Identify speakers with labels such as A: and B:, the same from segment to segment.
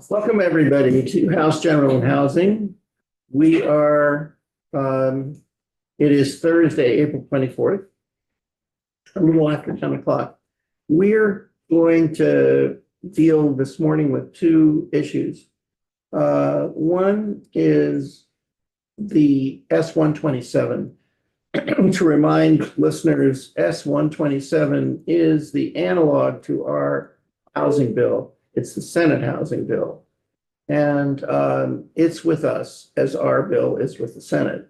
A: Welcome, everybody, to House General and Housing. We are, it is Thursday, April 24th, a little after 10 o'clock. We're going to deal this morning with two issues. One is the S-127. To remind listeners, S-127 is the analog to our housing bill. It's the Senate housing bill. And it's with us as our bill is with the Senate.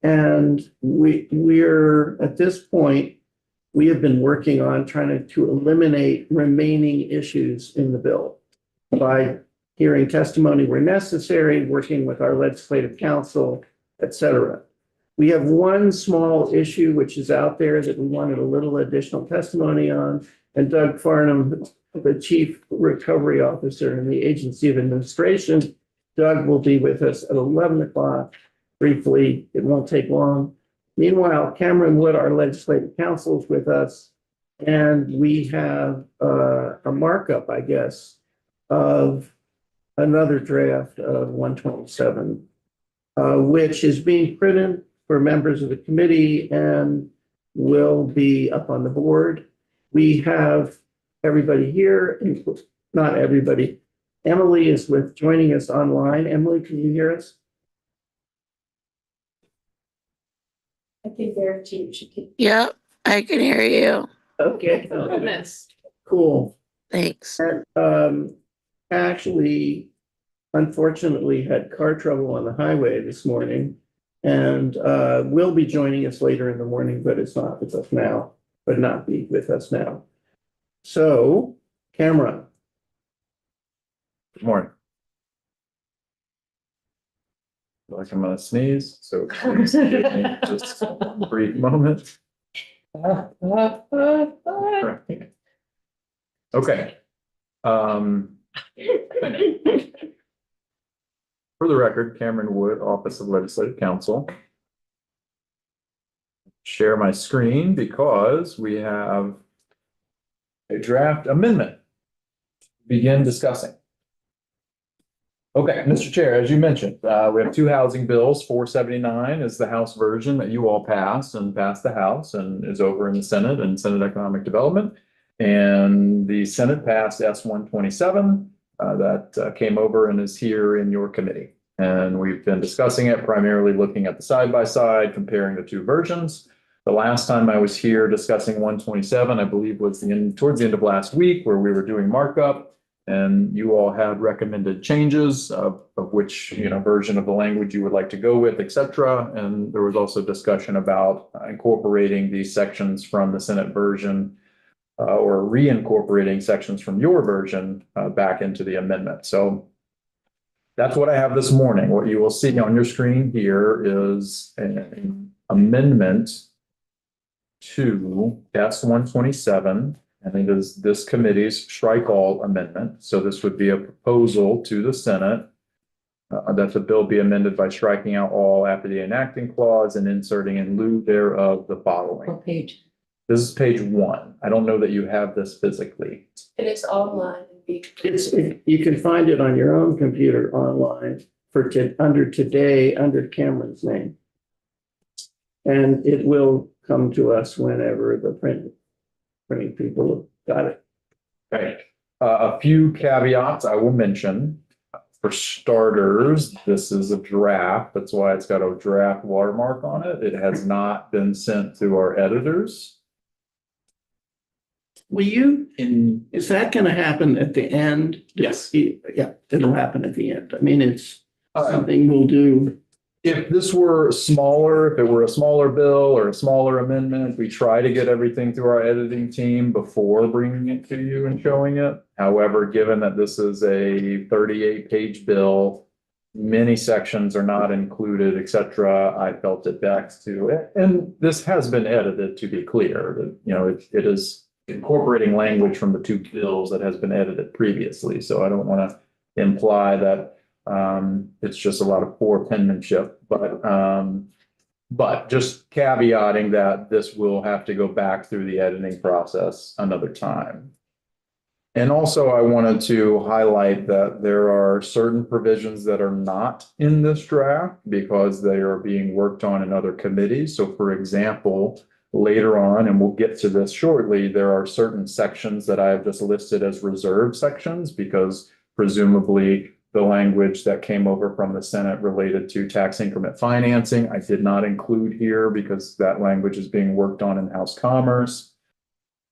A: And we're at this point, we have been working on trying to eliminate remaining issues in the bill by hearing testimony where necessary, working with our legislative counsel, et cetera. We have one small issue which is out there that we wanted a little additional testimony on. And Doug Farnham, the Chief Recovery Officer in the Agency of Administration, Doug will be with us at 11 o'clock briefly. It won't take long. Meanwhile, Cameron Wood, our legislative counsel, is with us. And we have a markup, I guess, of another draft of 127, which is being printed for members of the committee and will be up on the board. We have everybody here, not everybody. Emily is joining us online. Emily, can you hear us?
B: I can guarantee you she can.
C: Yep, I can hear you.
A: Okay.
B: Goodness.
A: Cool.
C: Thanks.
A: And, actually, unfortunately, had car trouble on the highway this morning, and will be joining us later in the morning, but it's not with us now, but not be with us now. So, Cameron.
D: Good morning. Like I'm gonna sneeze, so please give me just a brief moment. Okay. For the record, Cameron Wood, Office of Legislative Counsel. Share my screen because we have a draft amendment to begin discussing. Okay, Mr. Chair, as you mentioned, we have two housing bills. 479 is the House version that you all passed the House and is over in the Senate and Senate Economic Development. And the Senate passed S-127 that came over and is here in your committee. And we've been discussing it, primarily looking at the side-by-side, comparing the two versions. The last time I was here discussing 127, I believe was towards the end of last week, where we were doing markup. And you all had recommended changes of which version of the language you would like to go with, et cetera. And there was also discussion about incorporating these sections from the Senate version or reincorporating sections from your version back into the amendment. So that's what I have this morning. What you will see on your screen here is an amendment to S-127. And it is this committee's strike all amendment. So this would be a proposal to the Senate that the bill be amended by striking out all after the enacting clause and inserting in lieu thereof the following.
B: What page?
D: This is page 1. I don't know that you have this physically.
B: And it's online.
A: You can find it on your own computer online under today, under Cameron's name. And it will come to us whenever the printing people have got it.
D: Okay. A few caveats I will mention. For starters, this is a draft. That's why it's got a draft watermark on it. It has not been sent to our editors.
A: Is that going to happen at the end?
D: Yes.
A: Yeah, it'll happen at the end. I mean, it's something we'll do.
D: If this were smaller, if it were a smaller bill or a smaller amendment, we try to get everything through our editing team before bringing it to you and showing it. However, given that this is a 38-page bill, many sections are not included, et cetera, I felt it best to, and this has been edited to be clear, it is incorporating language from the two bills that has been edited previously. So I don't want to imply that it's just a lot of poor penmanship, but just caveating that this will have to go back through the editing process another time. And also I wanted to highlight that there are certain provisions that are not in this draft because they are being worked on in other committees. So for example, later on, and we'll get to this shortly, there are certain sections that I have just listed as reserved sections because presumably the language that came over from the Senate related to tax increment financing, I did not include here because that language is being worked on in House Commerce.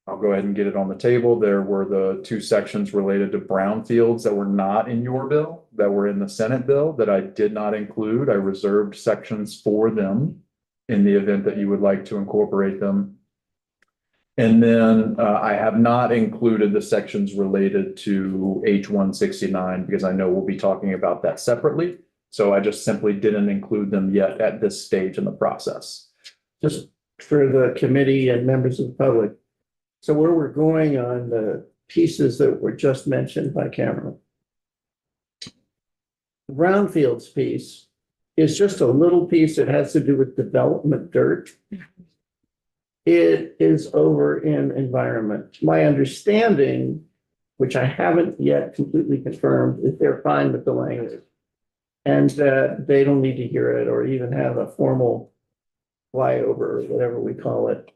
D: I'll go ahead and get it on the table. There were the two sections related to brownfields that were not in your bill, that were in the Senate bill that I did not include. I reserved sections for them in the event that you would like to incorporate them. And then I have not included the sections related to H-169 because I know we'll be talking about that separately. So I just simply didn't include them yet at this stage in the process.
A: Just for the committee and members of the public. So where we're going on the pieces that were just mentioned by Cameron. The brownfields piece is just a little piece that has to do with development dirt. It is over in environment. My understanding, which I haven't yet completely confirmed, is they're fine with the language. And that they don't need to hear it or even have a formal flyover or whatever we call it.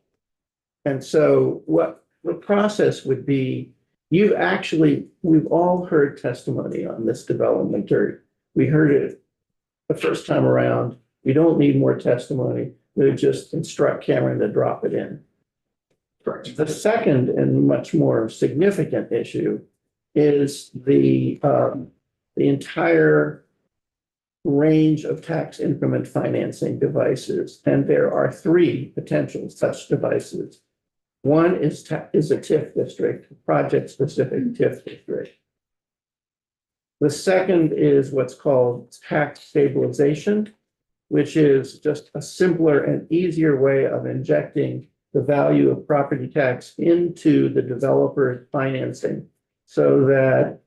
A: And so what the process would be, we've all heard testimony on this development dirt. We heard it the first time around. We don't need more testimony. We would just instruct Cameron to drop it in.
D: Correct.
A: The second and much more significant issue is the entire range of tax increment financing devices. And there are three potential such devices. One is a TIF district, project-specific TIF district. The second is what's called tax stabilization, which is just a simpler and easier way of injecting the value of property tax into the developer financing. So that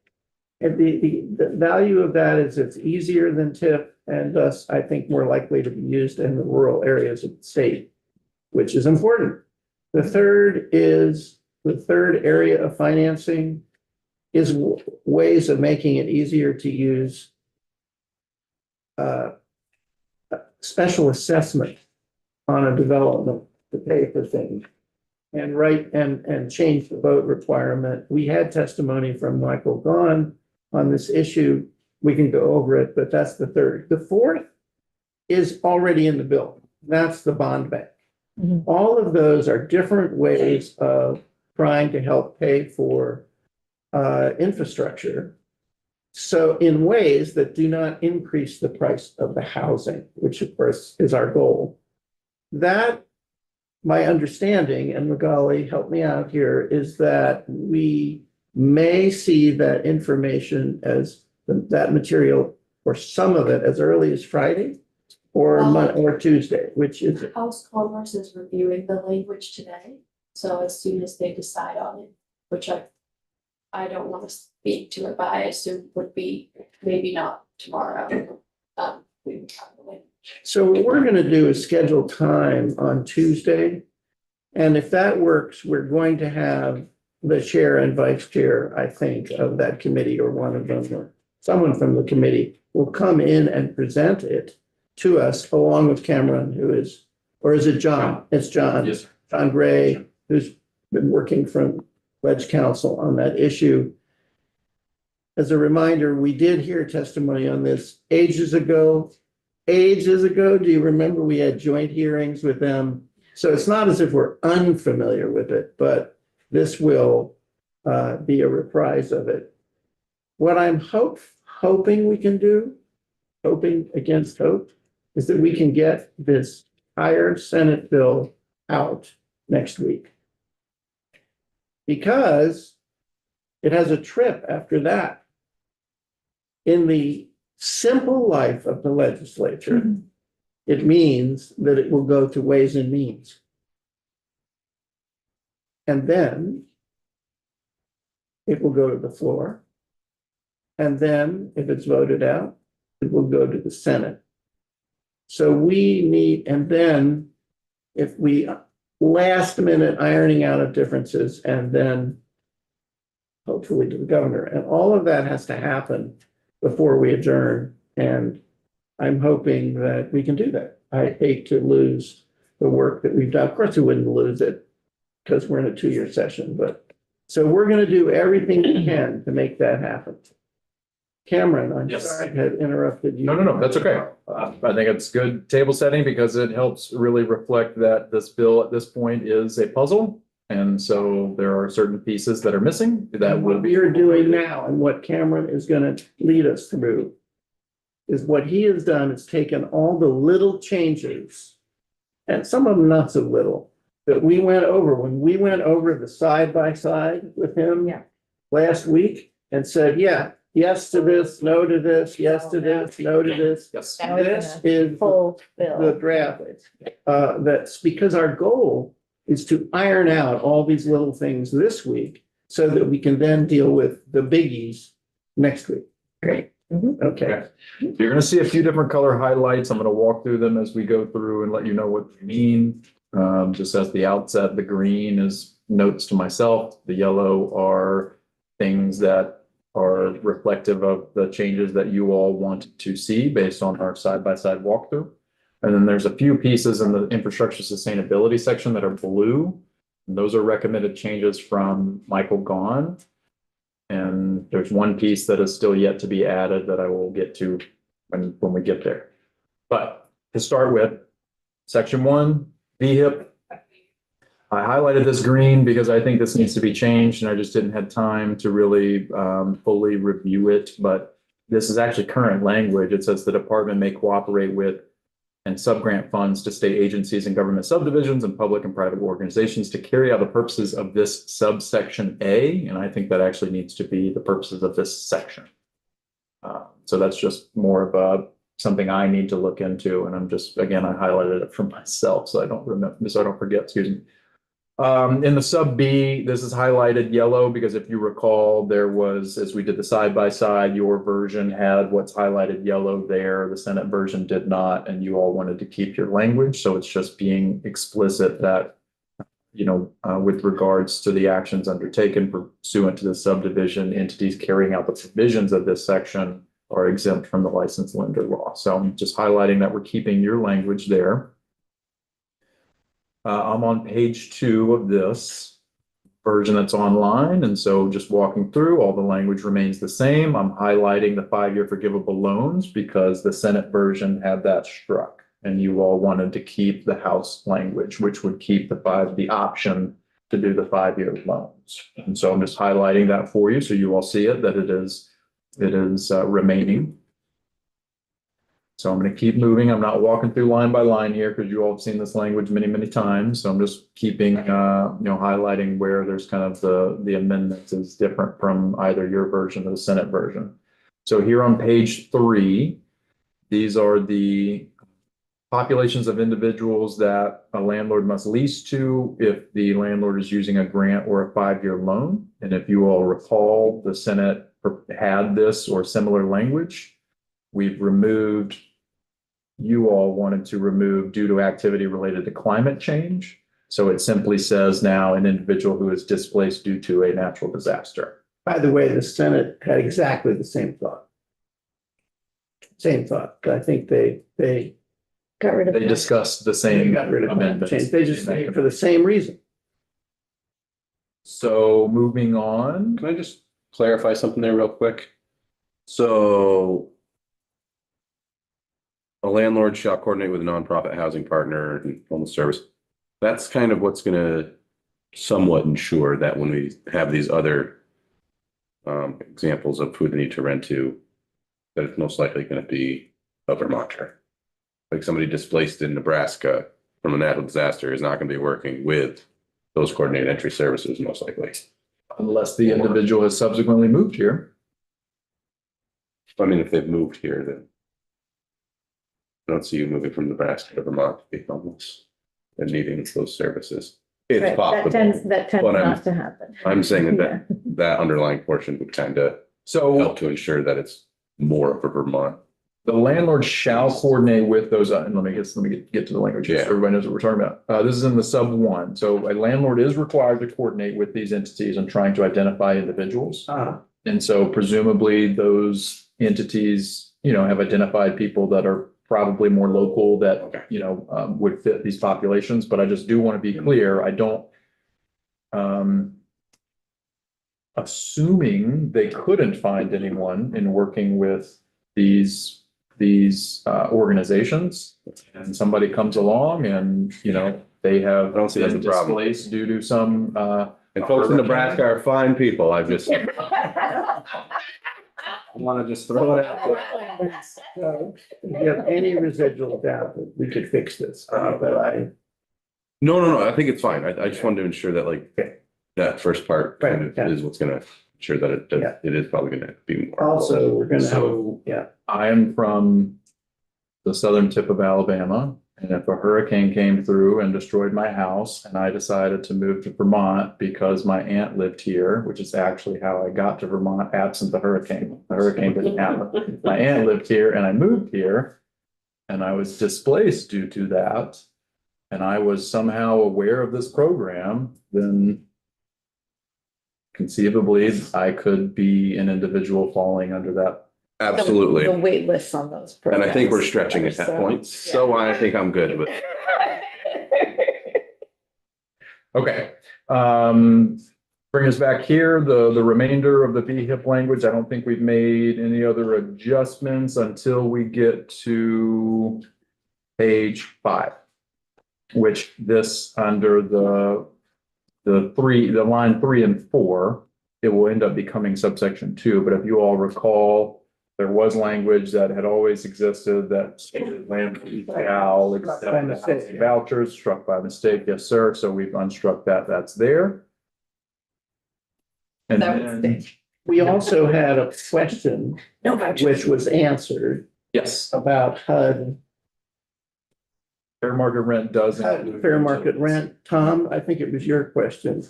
A: the value of that is it's easier than TIF and thus I think more likely to be used in the rural areas of the state, which is important. The third area of financing is ways of making it easier to use special assessment on a development to pay for things and change the vote requirement. We had testimony from Michael Gahn on this issue. We can go over it, but that's the third. The fourth is already in the bill. That's the bond bank.
C: Mhm.
A: All of those are different ways of trying to help pay for infrastructure. So in ways that do not increase the price of the housing, which of course is our goal. That, my understanding, and Magali, help me out here, is that we may see that information as that material or some of it as early as Friday or Tuesday, which is
B: House Commerce is reviewing the language today, so as soon as they decide on it, which I don't want to speak to it, but I assume would be maybe not tomorrow. We would probably.
A: So what we're going to do is schedule time on Tuesday. And if that works, we're going to have the chair and vice chair, I think, of that committee or one of them or someone from the committee will come in and present it to us along with Cameron, who is, or is it John? It's John.
D: Yes.
A: John Gray, who's been working from Ledge Council on that issue. As a reminder, we did hear testimony on this ages ago. Ages ago, do you remember we had joint hearings with them? So it's not as if we're unfamiliar with it, but this will be a reprise of it. What I'm hoping we can do, hoping against hope, is that we can get this entire Senate bill out next week. Because it has a trip after that. In the simple life of the legislature, it means that it will go to Ways and Means. And then it will go to the floor. And then if it's voted out, it will go to the Senate. So we need, and then if we last minute ironing out of differences and then hopefully to the governor. And all of that has to happen before we adjourn. And I'm hoping that we can do that. I hate to lose the work that we've done. Of course, we wouldn't lose it because we're in a 2-year session, but so we're going to do everything we can to make that happen. Cameron, I'm
D: Yes.
A: sorry I had interrupted you.
D: No, that's okay. I think it's good table setting because it helps really reflect that this bill at this point is a puzzle. And so there are certain pieces that are missing that will
A: What
D: be.
A: we are doing now and what Cameron is going to lead us through is what he has done is taken all the little changes, and some of them not so little, that we went over. When we went over the side by side with him last week and said, yeah, yes to this, no to this, yes to this, no to this.
D: Yes.
E: Now we're
A: This
E: gonna
A: is
E: full
A: the
E: bill.
A: draft. That's because our goal is to iron out all these little things this week so that we can then deal with the biggies next week.
E: Great. Mhm.
A: Okay.
D: You're gonna see a few different color highlights. I'm gonna walk through them as we go through and let you know what they mean. Just as the outset, the green is notes to myself. The yellow are things that are reflective of the changes that you all want to see based on our side-by-side walkthrough. And then there's a few pieces in the infrastructure sustainability section that are blue. And those are recommended changes from Michael Gahn. And there's one piece that is still yet to be added that I will get to when we get there. But to start with, section 1, VHIP. I highlighted this green because I think this needs to be changed and I just didn't have time to really fully review it. But this is actually current language. It says the department may cooperate with and subgrant funds to state agencies and government subdivisions and public and private organizations to carry out the purposes of this subsection A. And I think that actually needs to be the purposes of this section. So that's just more of something I need to look into. And I'm just, again, I highlighted it for myself so I don't remember, so I don't forget, excuse me. In the sub B, this is highlighted yellow because if you recall, there was, as we did the side by side, your version had what's highlighted yellow there. The Senate version did not, and you all wanted to keep your language. So it's just being explicit that, with regards to the actions undertaken pursuant to the subdivision, entities carrying out the provisions of this section are exempt from the licensed lender law. So I'm just highlighting that we're keeping your language there. I'm on page 2 of this version that's online. And so just walking through, all the language remains the same. I'm highlighting the 5-year forgivable loans because the Senate version had that struck. And you all wanted to keep the House language, which would keep the option to do the 5-year loans. And so I'm just highlighting that for you so you all see it, that it is remaining. So I'm going to keep moving. I'm not walking through line by line here because you all have seen this language many, many times. So I'm just keeping, highlighting where there's kind of the amendments is different from either your version or the Senate version. So here on page 3, these are the populations of individuals that a landlord must lease to if the landlord is using a grant or a 5-year loan. And if you all recall, the Senate had this or similar language. We've removed, you all wanted to remove due to activity related to climate change. So it simply says now an individual who is displaced due to a natural disaster.
A: By the way, the Senate had exactly the same thought. Same thought. I think they
E: Got rid of.
D: They discussed the same
A: got rid of climate
D: amendments.
A: change. They just did it for the same reason.
D: So moving on.
F: Can I just clarify something there real quick? So a landlord shall coordinate with a nonprofit housing partner and homeless service. That's kind of what's gonna somewhat ensure that when we have these other examples of who they need to rent to, that it's most likely gonna be a Vermonter. Like somebody displaced in Nebraska from a natural disaster is not gonna be working with those coordinated entry services most likely.
D: Unless the individual has subsequently moved here.
F: I mean, if they've moved here, then I don't see you moving from Nebraska to Vermont to be homeless and needing those services. It's
E: Right,
F: possible.
E: that tends
F: but I'm-
E: not to happen.
F: I'm saying
E: Yeah.
F: that underlying portion would kind of
D: So
F: help to ensure that it's more of a Vermont
D: The landlord shall coordinate with those, and let me get to the language, just so
F: Yeah.
D: everybody knows what we're talking about. This is in the sub one. So a landlord is required to coordinate with these entities on trying to identify individuals. And so presumably those entities, have identified people that are probably more local that,
F: Okay.
D: would fit these populations. But I just do want to be clear, I don't, assuming they couldn't find anyone in working with these organizations, and somebody comes along and, they have
F: I don't see that's a
D: been
F: problem.
D: displaced due to some,
F: And folks in Nebraska are fine people. I just want to just throw it out there.
A: So, if you have any residual doubt that we could fix this, but
F: No. I think it's fine. I just wanted to ensure that
A: Okay.
F: that first part kind
A: Right, yeah.
F: of is what's gonna ensure that
A: Yeah.
F: it is probably gonna be more.
A: also, we're gonna have,
D: So-
A: yeah.
D: I am from the southern tip of Alabama. And if a hurricane came through and destroyed my house and I decided to move to Vermont because my aunt lived here, which is actually how I got to Vermont absent the hurricane. The hurricane didn't happen. My aunt lived here and I moved here and I was displaced due to that. And I was somehow aware of this program, then conceivably I could be an individual falling under that.
F: Absolutely.
E: The wait lists on those
F: And
E: programs.
F: I think we're stretching at that point. So I think I'm good with.
D: Okay, bring us back here, the remainder of the VHIP language, I don't think we've made any other adjustments until we get to page 5. Which this under the line 3 and 4, it will end up becoming subsection 2, but if you all recall, there was language that had always existed that stated landlord shall accept
A: By
D: the
A: mistake,
D: housing
A: yeah.
D: vouchers struck by mistake, yes, sir, so we've unstruck that, that's there. And
E: That was
D: then,
A: We also had a question,
E: No vouchers.
A: which was answered
D: yes,
A: about HUD,
D: fair market rent does. include
A: fair market
D: utilities.
A: rent. Tom, I think it was your question,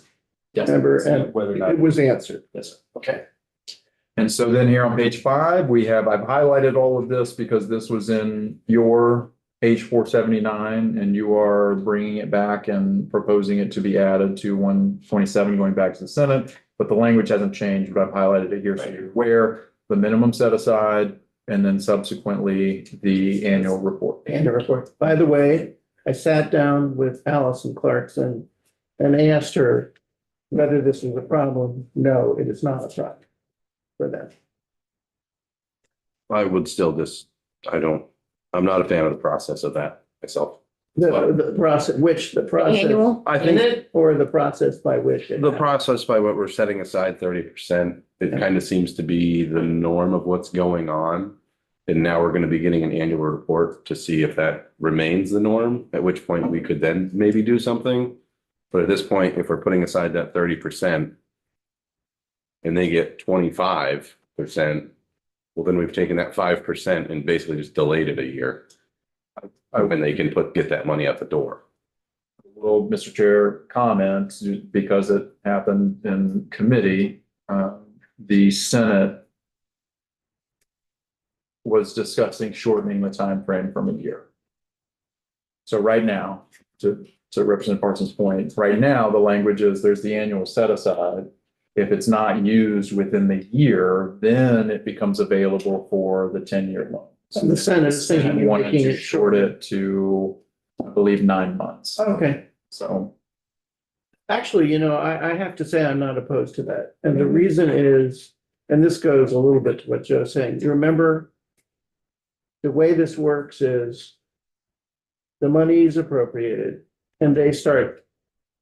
D: Yes.
A: remember, and
D: Whether or not.
A: it was answered.
D: Yes, sir. Okay. And so then here on page 5, I've highlighted all of this because this was in your H 479 and you are bringing it back and proposing it to be added to 127 going back to the Senate. But the language hasn't changed, but I've highlighted it here so you're aware, the minimum set aside and then subsequently the annual report.
A: Annual report. By the way, I sat down with Allison Clarkson and asked her whether this is a problem. No, it is not a problem for them.
F: I would still I'm not a fan of the process of that myself.
A: The process, the process.
E: Annual?
F: I
A: In
F: think
A: it, or the process by which. it
F: the
A: happens?
F: process by what we're setting aside 30%, it
A: Yeah.
F: kind of seems to be the norm of what's going on. And now we're going to be getting an annual report to see if that remains the norm, at which point we could then maybe do something. But at this point, if we're putting aside that 30% and they get 25%, well, then we've taken that 5% and basically just delayed it a year. And they can get that money out the door.
D: Will Mr. Chair comment, because it happened in committee, the Senate was discussing shortening the time frame from a year. So right now, to Representative Parsons' point, right now, the language is there's the annual set aside. If it's not used within the year, then it becomes available for the 10-year loan.
A: And the Senate is thinking of
D: Wanted
A: making
D: to
A: it
D: short it to, I believe, 9 months.
A: Okay.
D: So,
A: Actually, I have to say I'm not opposed to that. And the reason is, and this goes a little bit to what Joe's saying. You remember the way this works is the money is appropriated and they start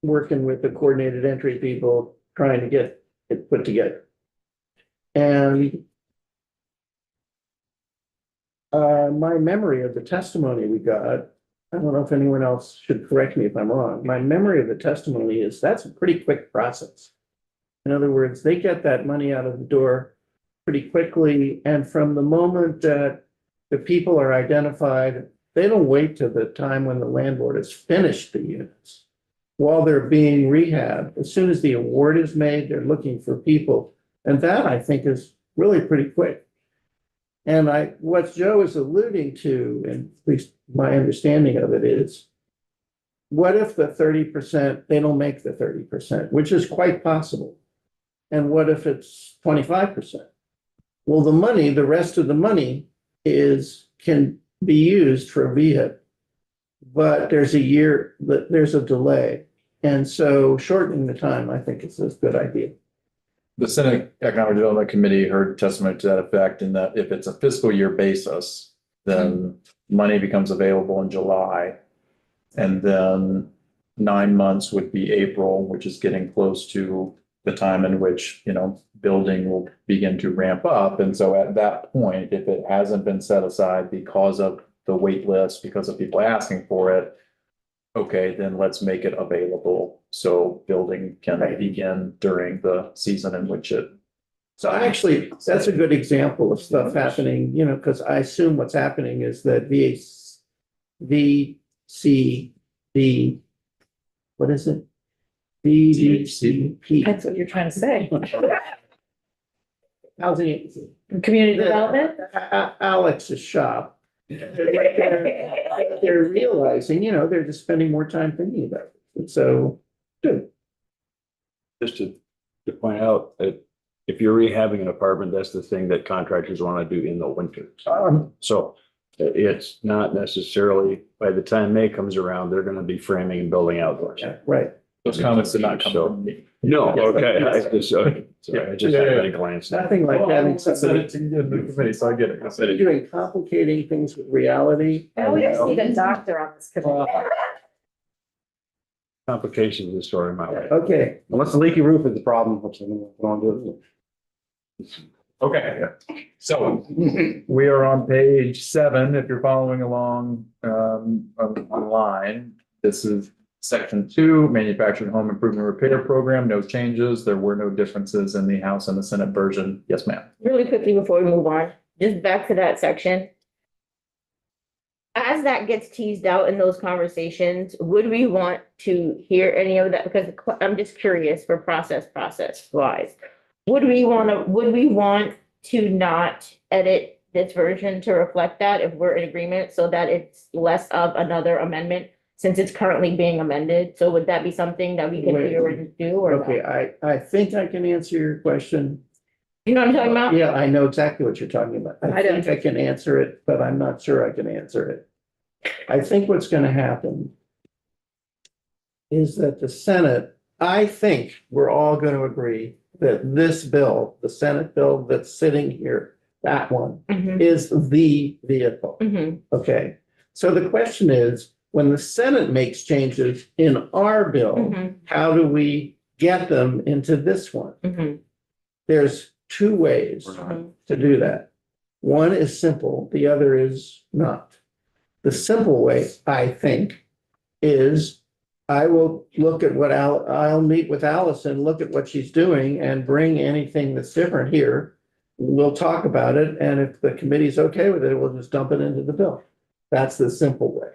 A: working with the coordinated entry people trying to get it put together. And my memory of the testimony we got, I don't know if anyone else should correct me if I'm wrong. My memory of the testimony is that's a pretty quick process. In other words, they get that money out of the door pretty quickly. And from the moment that the people are identified, they don't wait till the time when the landlord has finished the units. While they're being rehabbed, as soon as the award is made, they're looking for people. And that I think is really pretty quick. And what Joe is alluding to, and at least my understanding of it is, what if the 30%, they don't make the 30%, which is quite possible? And what if it's 25%? Well, the rest of the money can be used for a VHIP. But there's a delay. And so shortening the time, I think is a good idea.
D: The Senate Economic Development Committee heard testimony to that effect, in that if it's a fiscal year basis, then money becomes available in July. And then 9 months would be April, which is getting close to the time in which, building will begin to ramp up. And so at that point, if it hasn't been set aside because of the wait list, because of people asking for it, okay, then let's make it available so building can begin during the season in which it.
A: So actually, that's a good example of stuff happening, because I assume what's happening is that what is it? VCP.
E: That's what you're trying to say.
A: Housing agency.
E: Community development?
A: Alex's shop. They're realizing, they're just spending more time thinking about it. And so, good.
G: Just to point out that if you're rehabbing an apartment, that's the thing that contractors want to do in the winter. So it's not necessarily, by the time May comes around, they're going to be framing and building outdoors.
A: Yeah, right.
D: Those comments did not come from me.
G: No, okay, I just happened to glance.
A: Nothing like having
D: I said
A: somebody
D: it to you in the committee, so I get it. I said it.
A: doing complicating things with reality.
E: I always need a doctor on this committee.
G: Complications of the story, my way.
A: Okay,
H: Unless the leaky roof is the problem, which I'm going to do.
D: Okay, so we are on page 7. If you're following along online, this is section 2, manufactured home improvement repair program. No changes. There were no differences in the House and the Senate version. Yes, ma'am.
E: Really quickly before we move on, just back to that section. As that gets teased out in those conversations, would we want to hear any of that? Because I'm just curious for process wise. Would we want to not edit this version to reflect that if we're in agreement so that it's less of another amendment since it's currently being amended? So would that be something that we can hear and do or?
A: okay, I think I can answer your question.
E: You know what I'm talking about?
A: Yeah, I know exactly what you're talking about. I
E: I don't.
A: think I can answer it, but I'm not sure I can answer it. I think what's gonna happen is that the Senate, I think we're all gonna agree that this bill, the Senate bill that's sitting here, that one,
E: Mhm,
A: is the vehicle.
E: mhm.
A: Okay, so the question is, when the Senate makes changes in our bill,
E: Mhm,
A: how do we get them into this one?
E: mhm,
A: There's two ways
E: mhm.
A: to do that. One is simple, the other is not. The simple way, I think, is I will look at I'll meet with Allison, look at what she's doing and bring anything that's different here. We'll talk about it, and if the committee's okay with it, we'll just dump it into the bill. That's the simple way.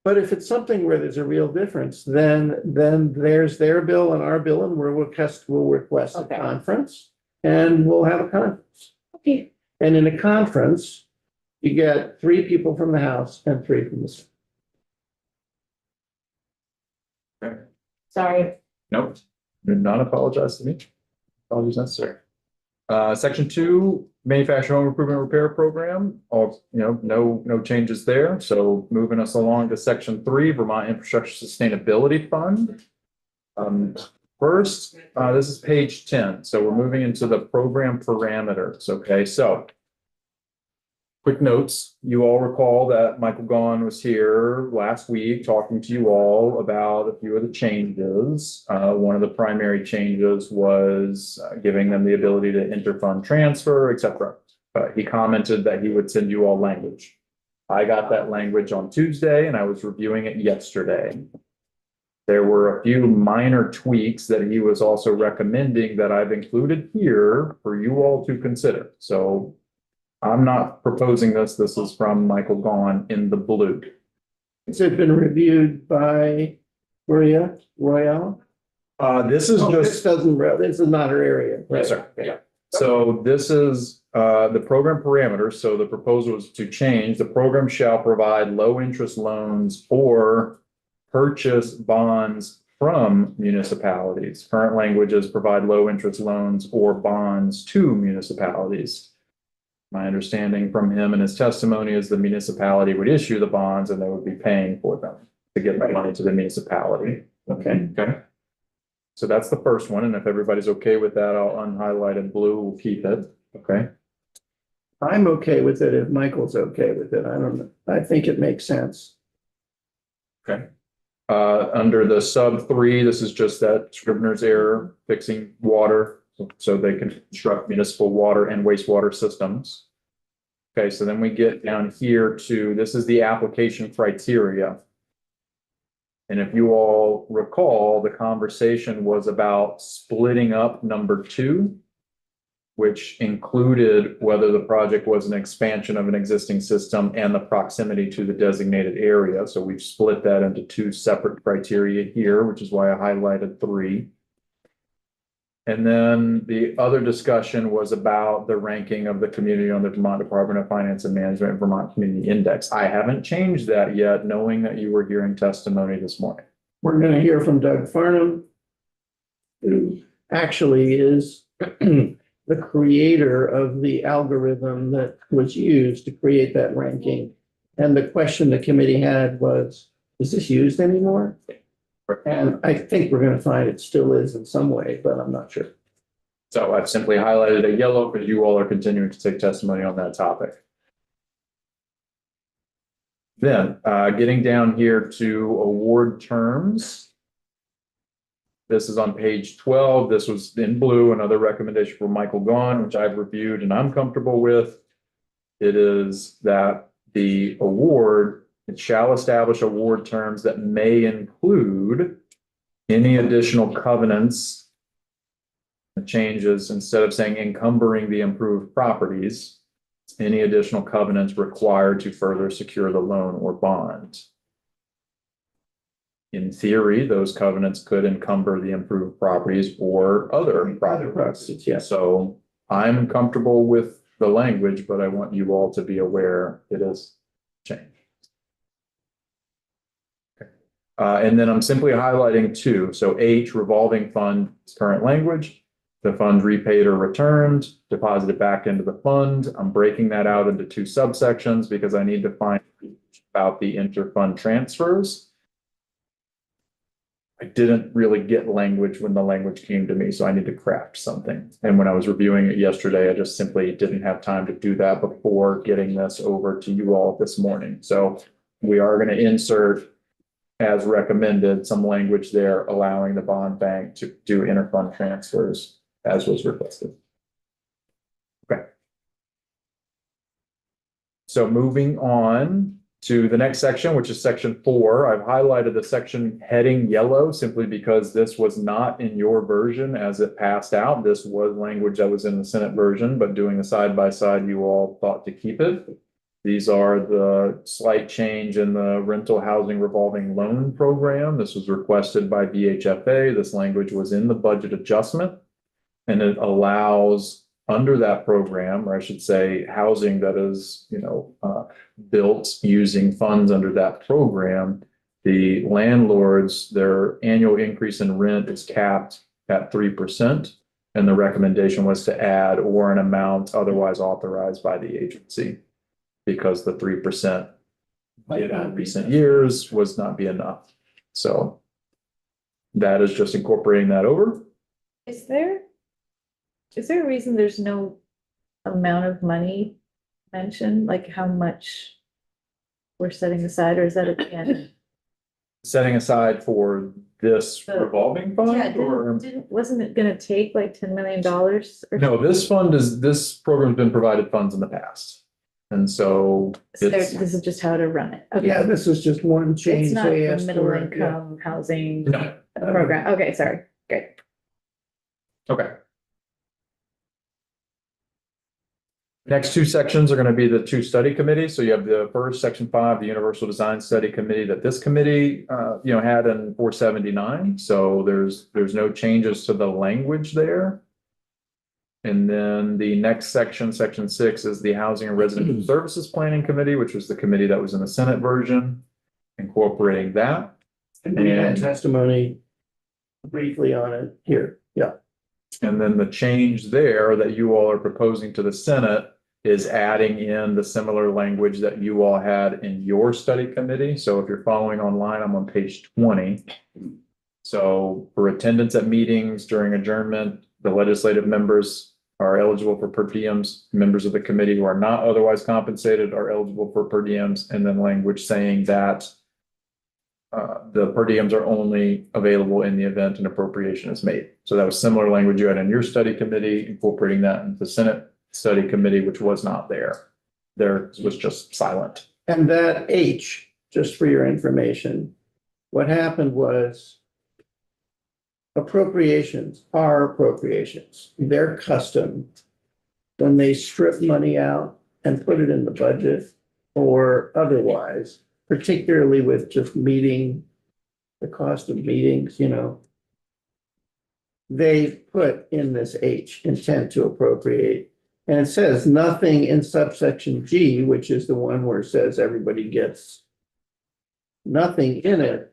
A: But if it's something where there's a real difference, then there's their bill and our bill, and we'll request a
E: Okay.
A: conference, and we'll have a conference.
E: Okay.
A: And in a conference, you get 3 people from the House and 3 from the Senate.
E: Sorry.
D: Nope, do not apologize to me. Apologies necessary. Section 2, manufactured home improvement repair program, no changes there. So moving us along to section 3, Vermont Infrastructure Sustainability Fund. First, this is page 10. So we're moving into the program parameters. Okay, so quick notes. You all recall that Michael Gahn was here last week talking to you all about a few of the changes. One of the primary changes was giving them the ability to interfund transfer, etc. He commented that he would send you all language. I got that language on Tuesday and I was reviewing it yesterday. There were a few minor tweaks that he was also recommending that I've included here for you all to consider. So I'm not proposing this. This is from Michael Gahn in the blue.
A: Has it been reviewed by Maria Royale?
D: This is
A: Oh,
D: just,
A: this is not her area.
D: yes, sir. Yeah. So this is the program parameters, so the proposal is to change, the program shall provide low interest loans or purchase bonds from municipalities. Current language is provide low interest loans or bonds to municipalities. My understanding from him and his testimony is the municipality would issue the bonds and they would be paying for them to get the money to the municipality.
A: Okay,
D: Okay. So that's the first one, and if everybody's okay with that, I'll unhighlight in blue, we'll keep it, okay?
A: I'm okay with it if Michael's okay with it. I don't know. I think it makes sense.
D: Okay. Under the sub 3, this is just that Scrivener's error, fixing water, so they can construct municipal water and wastewater systems. Okay, so then we get down here to, this is the application criteria. And if you all recall, the conversation was about splitting up number 2, which included whether the project was an expansion of an existing system and the proximity to the designated area. So we've split that into 2 separate criteria here, which is why I highlighted 3. And then the other discussion was about the ranking of the community on the Vermont Department of Finance and Management and Vermont Community Index. I haven't changed that yet, knowing that you were hearing testimony this morning.
A: We're going to hear from Doug Farnham, who actually is the creator of the algorithm that was used to create that ranking. And the question the committee had was, is this used anymore? And I think we're going to find it still is in some way, but I'm not sure.
D: So I've simply highlighted a yellow because you all are continuing to take testimony on that topic. Then getting down here to award terms. This is on page 12. This was in blue, another recommendation from Michael Gaughan, which I've reviewed and I'm comfortable with. It is that the award, it shall establish award terms that may include any additional covenants. The changes, instead of saying encumbering the improved properties, any additional covenants required to further secure the loan or bond. In theory, those covenants could encumber the improved properties or other properties.
A: Yes.
D: So I'm comfortable with the language, but I want you all to be aware it is changed. And then I'm simply highlighting 2. So H, revolving fund, current language. The fund repaid or returned, deposited back into the fund. I'm breaking that out into 2 subsections because I need to find about the inter-fund transfers. I didn't really get language when the language came to me, so I need to craft something. And when I was reviewing it yesterday, I just simply didn't have time to do that before getting this over to you all this morning. So we are going to insert, as recommended, some language there allowing the bond bank to do inter-fund transfers as was requested. Okay. So moving on to the next section, which is section 4. I've highlighted the section heading yellow simply because this was not in your version as it passed out. This was language that was in the Senate version, but doing a side-by-side, you all thought to keep it. These are the slight change in the rental housing revolving loan program. This was requested by VHFA. This language was in the budget adjustment, and it allows under that program, or I should say housing that is, built using funds under that program, the landlords, their annual increase in rent is capped at 3%. And the recommendation was to add or an amount otherwise authorized by the agency, because the 3% in recent years was not be enough. So that is just incorporating that over.
I: Is there a reason there's no amount of money mentioned, like how much we're setting aside, or is that at the end?
D: Setting aside for this revolving
I: Yeah,
D: fund or?
I: wasn't it gonna take like $10 million?
D: No, this program's been provided funds in the past. And so
I: This is just how to run it. Okay.
A: Yeah, this is just one change
I: It's not
A: they
I: the
A: asked
I: middle
A: for.
I: income housing
D: No,
I: program. Okay, sorry. Great.
D: okay. Next 2 sections are going to be the 2 study committees. So you have the first, section 5, the Universal Design Study Committee that this committee, had in 479. So there's no changes to the language there. And then the next section, section 6, is the Housing and Residential Services Planning Committee, which was the committee that was in the Senate version, incorporating that.
A: And we had
D: And-
A: testimony briefly on it here. Yeah.
D: And then the change there that you all are proposing to the Senate is adding in the similar language that you all had in your study committee. So if you're following online, I'm on page 20. So for attendance at meetings during adjournment, the legislative members are eligible for per diems. Members of the committee who are not otherwise compensated are eligible for per diems. And then language saying that the per diems are only available in the event an appropriation is made. So that was similar language you had in your study committee, incorporating that into the Senate study committee, which was not there. There was just silent.
A: And that H, just for your information, what happened was appropriations are appropriations. They're custom. When they strip money out and put it in the budget or otherwise, particularly with just meeting, the cost of meetings, they put in this H, intent to appropriate. And it says nothing in subsection G, which is the one where it says everybody gets nothing in it.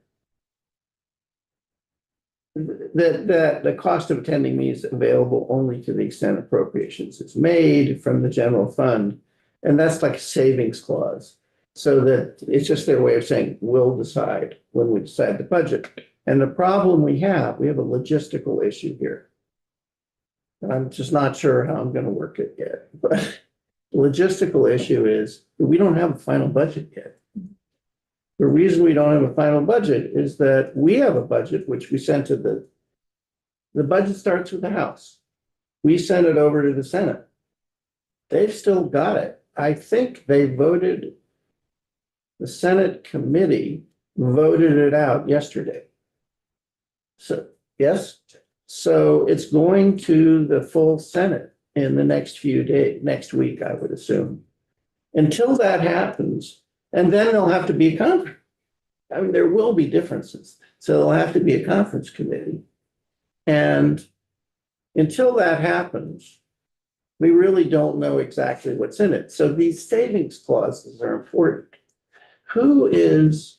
A: That the cost of attending meetings is available only to the extent appropriations is made from the general fund. And that's like a savings clause. So that it's just their way of saying, we'll decide when we decide the budget. And the problem we have a logistical issue here. And I'm just not sure how I'm going to work it yet, but the logistical issue is we don't have a final budget yet. The reason we don't have a final budget is that we have a budget, which we sent to the budget starts with the House. We sent it over to the Senate. They've still got it. I think they voted, the Senate committee voted it out yesterday. So, yes, so it's going to the full Senate in the next few days, next week, I would assume. Until that happens, and then there'll have to be a conference. I mean, there will be differences. So there'll have to be a conference committee. And until that happens, we really don't know exactly what's in it. So these savings clauses are important. Who is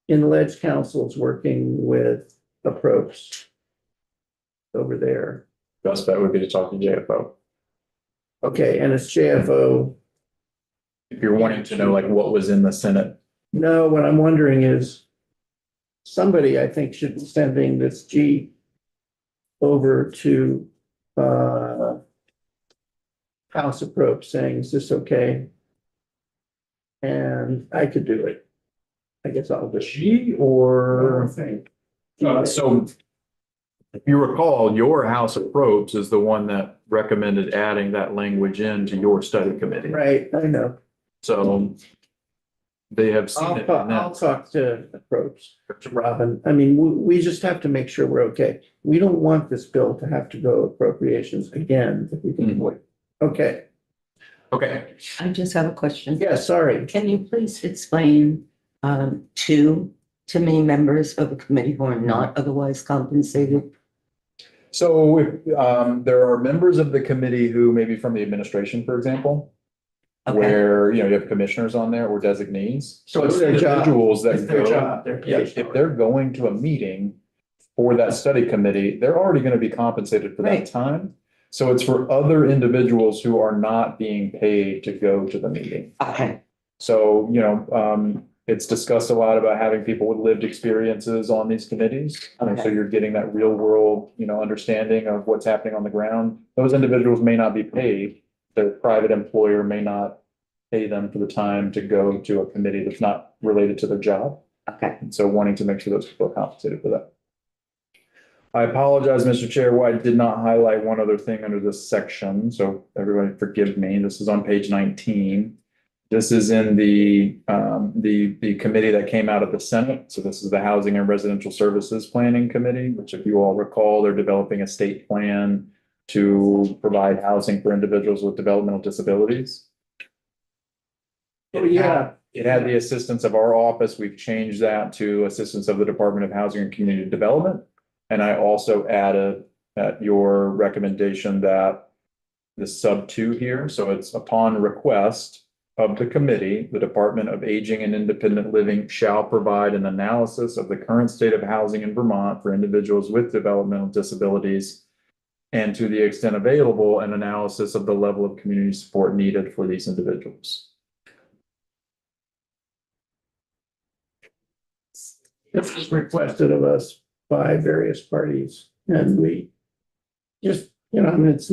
A: in Ledge Councils working with approach over there?
D: Best bet would be to talk to JFO.
A: Okay, and it's JFO.
D: If you're wanting to know like what was in the Senate.
A: No, what I'm wondering is somebody I think should be sending this G over to House approach saying, is this okay? And I could do it. I guess I'll just.
D: G or
A: Think.
D: so if you recall, your House of Probes is the one that recommended adding that language into your study committee.
A: Right, I know.
D: So they have seen it. in
A: I'll
D: that.
A: talk to approach, to Robin. I mean, we just have to make sure we're okay. We don't want this bill to have to go appropriations again if we can avoid. it. Okay,
D: Okay,
J: I just have a question.
A: yeah, sorry.
J: Can you please explain to me, members of the committee who are not otherwise compensated?
D: so if there are members of the committee who maybe from the administration, for example,
J: Okay,
D: where you have commissioners on there or designees.
A: So it's their job.
D: Individuals that
A: It's their
D: go-
A: job, they're
D: Yeah,
A: paid
D: if
A: for it.
D: they're going to a meeting for that study committee, they're already going to be compensated for that
J: Right.
D: time. So it's for other individuals who are not being paid to go to the meeting.
J: okay,
D: So, it's discussed a lot about having people with lived experiences on these committees. And so
J: Okay.
D: you're getting that real world, understanding of what's happening on the ground. Those individuals may not be paid. Their private employer may not pay them for the time to go to a committee that's not related to their job.
J: okay.
D: And so wanting to make sure those people are compensated for that. I apologize, Mr. Chair, why I did not highlight one other thing under this section, so everybody forgive me. This is on page 19. This is in the committee that came out of the Senate. So this is the Housing and Residential Services Planning Committee, which if you all recall, they're developing a state plan to provide housing for individuals with developmental disabilities.
A: Oh, yeah.
D: It had the assistance of our office. We've changed that to assistance of the Department of Housing and Community Development. And I also added at your recommendation that the sub two here, so it's upon request of the committee, the Department of Aging and Independent Living shall provide an analysis of the current state of housing in Vermont for individuals with developmental disabilities. And to the extent available, an analysis of the level of community support needed for these individuals.
A: This was requested of us by various parties, and we just, you know, I mean, it's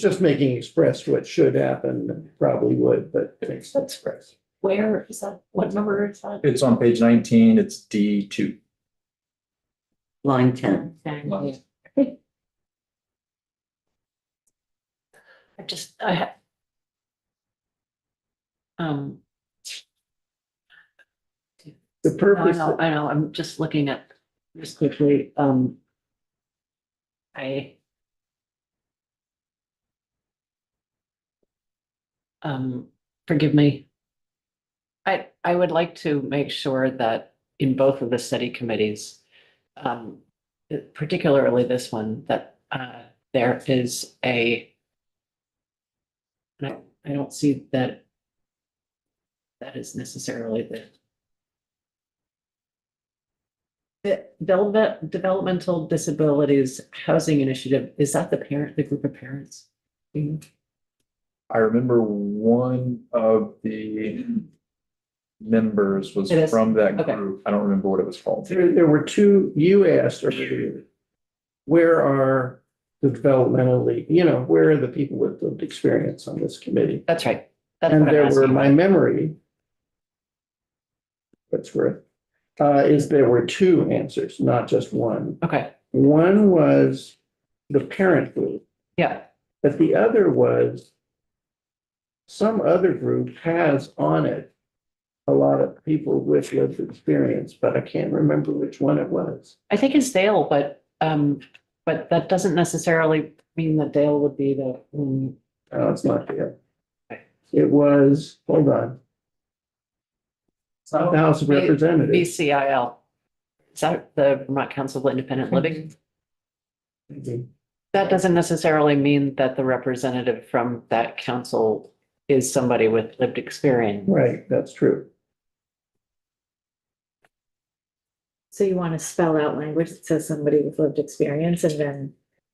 A: just making express what should happen, and probably would, but it's express.
B: Where is that? What number is that?
D: It's on page 19, it's D2.
J: Line 10.
K: I have.
A: The
K: I
A: purpose,
K: know, I'm just looking at this quickly, I. Forgive me. I would like to make sure that in both of the study committees, particularly this one, that, there is and I don't see that that is necessarily the developmental disabilities housing initiative, is that the group of parents?
D: I remember one of the members was
K: It is?
D: from that
K: Okay.
D: group. I don't remember what it was called.
A: there were two, you asked earlier, where are the developmentally, you know, where are the people with lived experience on this committee?
K: That's right. That's
A: And
K: what I'm
A: there were,
K: asking
A: my
K: about.
A: memory, that's worth, is there were two answers, not just one.
K: Okay,
A: One was the parent group,
K: yeah,
A: but the other was some other group has on it a lot of people with lived experience, but I can't remember which one it was.
K: I think it's Dale, but that doesn't necessarily mean that Dale would be the,
A: No, it's not there. It was, hold on. It's not the House of Representatives.
K: VCIL. Is that the Vermont Council of Independent Living? That doesn't necessarily mean that the representative from that council is somebody with lived experience.
A: Right, that's true.
I: So you want to spell out language that says somebody with lived experience and then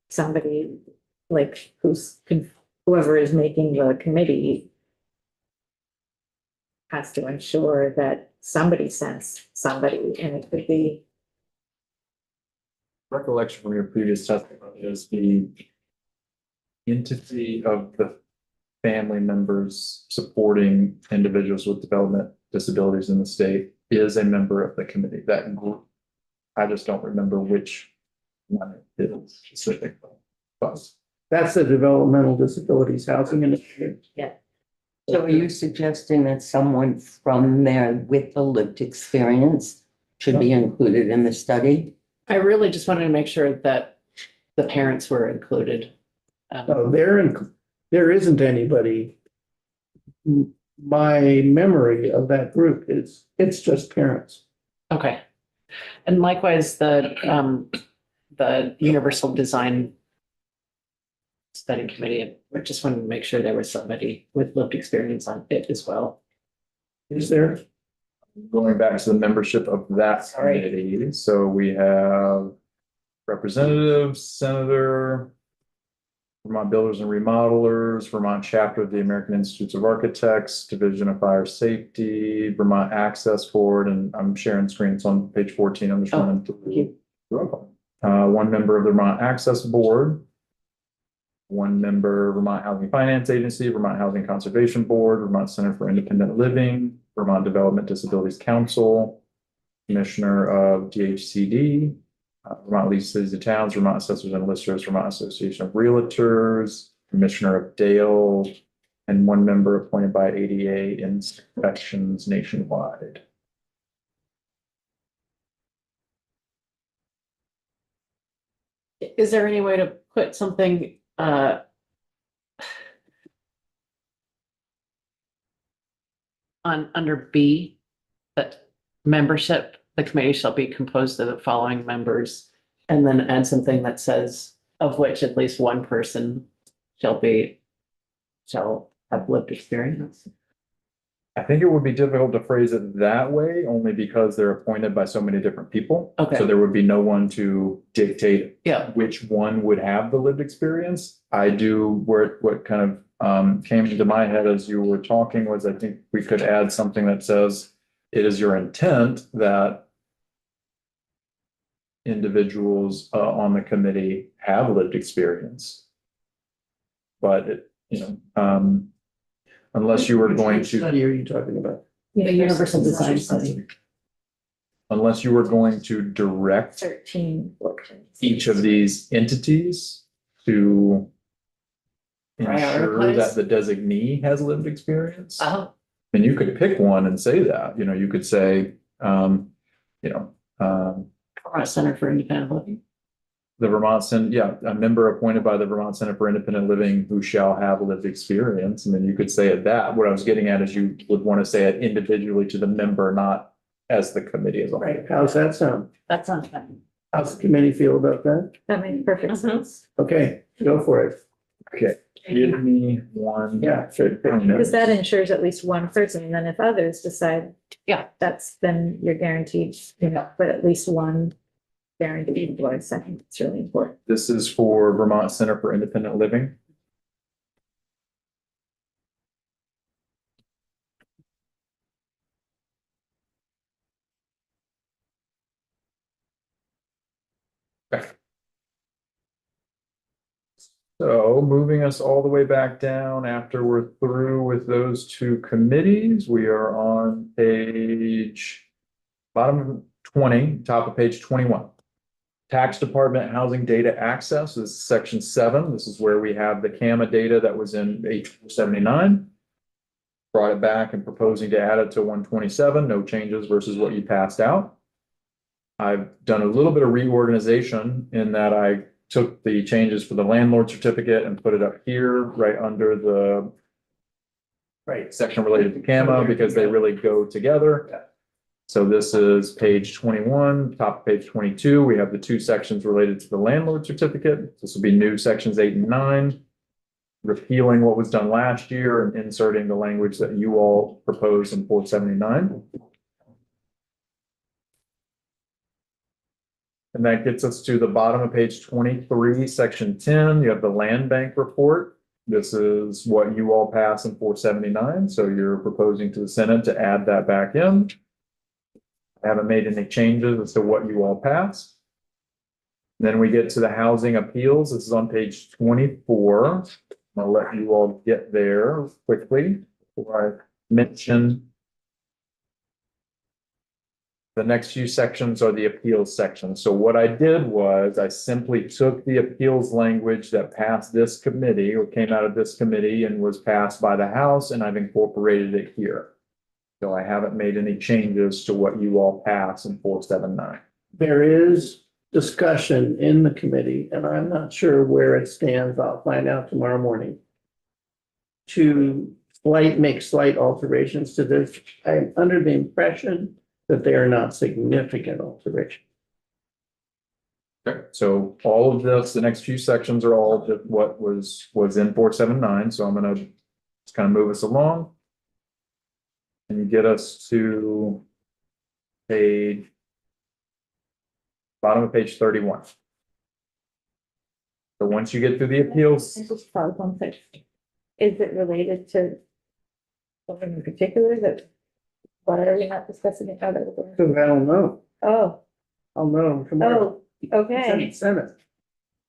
I: somebody like whoever is making the committee has to ensure that somebody sends somebody, and it could be,
D: Recollection from your previous testimony is the entity of the family members supporting individuals with development disabilities in the state is a member of the committee, that group. I just don't remember which one it is specifically. But
A: That's the Developmental Disabilities Housing Initiative.
J: So are you suggesting that someone from there with the lived experience should be included in the study?
K: I really just wanted to make sure that the parents were included.
A: Oh, there isn't anybody. My memory of that group is, it's just parents.
K: Okay. And likewise, the Universal Design Study Committee, I just wanted to make sure there was somebody with lived experience on it as well.
A: Is there?
D: going back to the membership of that
K: Sorry.
D: committee, so we have representative, senator, Vermont Builders and Remodelers, Vermont chapter of the American Institutes of Architects, Division of Fire Safety, Vermont Access Board, and I'm sharing screens on page 14. I'm just
K: Oh,
D: running
K: thank you.
D: through. One member of the Vermont Access Board, one member Vermont Housing Finance Agency, Vermont Housing Conservation Board, Vermont Center for Independent Living, Vermont Development Disabilities Council, Commissioner of DHCD, Vermont League Cities and Towns, Vermont Assessors and Listers, Vermont Association of Realtors, Commissioner of Dale, and one member appointed by ADA Inspections nationwide.
K: Is there any way to put something, under B, that membership, the committee shall be composed of the following members, and then add something that says of which at least one person shall be shall have lived experience.
D: I think it would be difficult to phrase it that way, only because they're appointed by so many different people.
K: Okay.
D: So there would be no one to dictate
K: Yeah.
D: which one would have the lived experience. I do, what kind of came into my head as you were talking was, I think we could add something that says, it is your intent that individuals on the committee have lived experience. But unless you were going
A: Which
D: to.
A: study are you talking about?
K: The universal design study.
D: Unless you were going to direct
I: 13, 14.
D: each of these entities to ensure that the designee has lived experience.
K: Oh,
D: And you could pick one and say that, you could say,
K: Center for Independent Living.
D: the a member appointed by the Vermont Center for Independent Living who shall have lived experience. And then you could say it that. What I was getting at is you would want to say it individually to the member, not as the committee as a whole.
A: Right, how's that sound?
K: That sounds fun.
A: How's the committee feel about that?
I: That makes perfect sense.
A: Okay, go for it.
D: Okay, give me one.
A: Yeah, sure.
I: Because that ensures at least one person, and then if others decide.
K: Yeah.
I: Then you're guaranteed, but at least one guaranteed voice. I think it's really important.
D: This is for Vermont Center for Independent Living. Okay. So moving us all the way back down after we're through with those two committees, we are on bottom of 20, top of page 21. Tax Department Housing Data Access is section 7. This is where we have the CAMA data that was in H479. Brought it back and proposing to add it to 127, no changes versus what you passed out. I've done a little bit of reorganization in that I took the changes for the landlord certificate and put it up here, right under the section related to CAMA, because they really go together. So this is page 21, top of page 22. We have the two sections related to the landlord certificate. This will be new sections 8 and 9, repealing what was done last year and inserting the language that you all proposed in 479. And that gets us to the bottom of page 23, section 10. You have the land bank report. This is what you all pass in 479. So you're proposing to the Senate to add that back in. I haven't made any changes as to what you all passed. Then we get to the housing appeals. This is on page 24. I'll let you all get there quickly before I mention. The next few sections are the appeals section. So what I did was I simply took the appeals language that passed this committee or came out of this committee and was passed by the House, and I've incorporated it here. So I haven't made any changes to what you all passed in 479.
A: There is discussion in the committee, and I'm not sure where it stands. I'll find out tomorrow morning. To make slight alterations to this. I'm under the impression that they are not significant alterations.
D: Okay, so all of this, the next few sections are all just what was in 479. So I'm gonna just kind of move us along. And get us to bottom of page 31. So once you get through the appeals,
I: Just pause one second. Is it related to something in particular that, why are we not discussing it other?
A: Because I don't know.
I: Oh,
A: I'll know tomorrow.
I: okay.
A: Senate.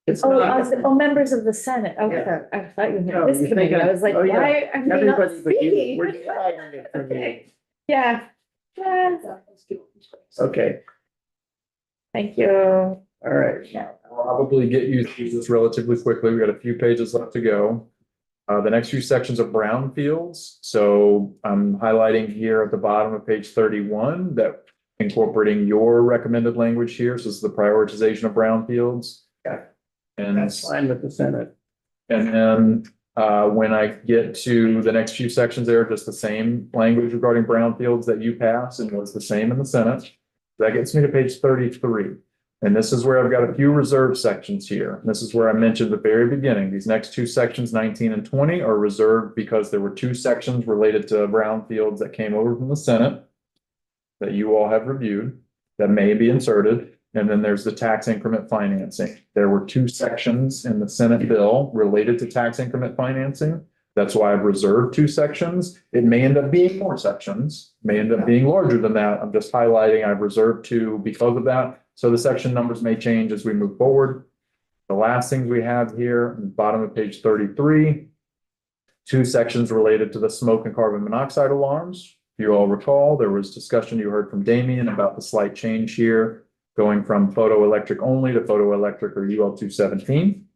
A: It's
I: Oh,
A: not.
I: members of the Senate. Okay,
A: Yeah.
I: I thought you
A: No,
I: meant this
A: you
I: committee.
A: think
I: I was like,
A: oh, yeah.
I: why are they not
A: Everybody but you,
I: speaking?
A: we're dividing it from you.
I: Okay. Yeah. Yeah.
A: Okay,
I: Thank you.
A: all right.
D: probably get you through this relatively quickly. We got a few pages left to go. The next few sections are brownfields. So I'm highlighting here at the bottom of page 31 that incorporating your recommended language here. So this is the prioritization of brownfields.
A: Yeah.
D: And
A: That's fine with the Senate.
D: And then when I get to the next few sections, there are just the same language regarding brownfields that you passed and was the same in the Senate. That gets me to page 33. And this is where I've got a few reserved sections here. This is where I mentioned at the very beginning, these next two sections, 19 and 20, are reserved because there were two sections related to brownfields that came over from the Senate that you all have reviewed that may be inserted. And then there's the tax increment financing. There were two sections in the Senate bill related to tax increment financing. That's why I've reserved two sections. It may end up being more sections, may end up being larger than that. I'm just highlighting I've reserved two because of that. So the section numbers may change as we move forward. The last things we have here, bottom of page 33, two sections related to the smoke and carbon monoxide alarms. If you all recall, there was discussion you heard from Damien about the slight change here, going from photoelectric only to photoelectric or UL 217.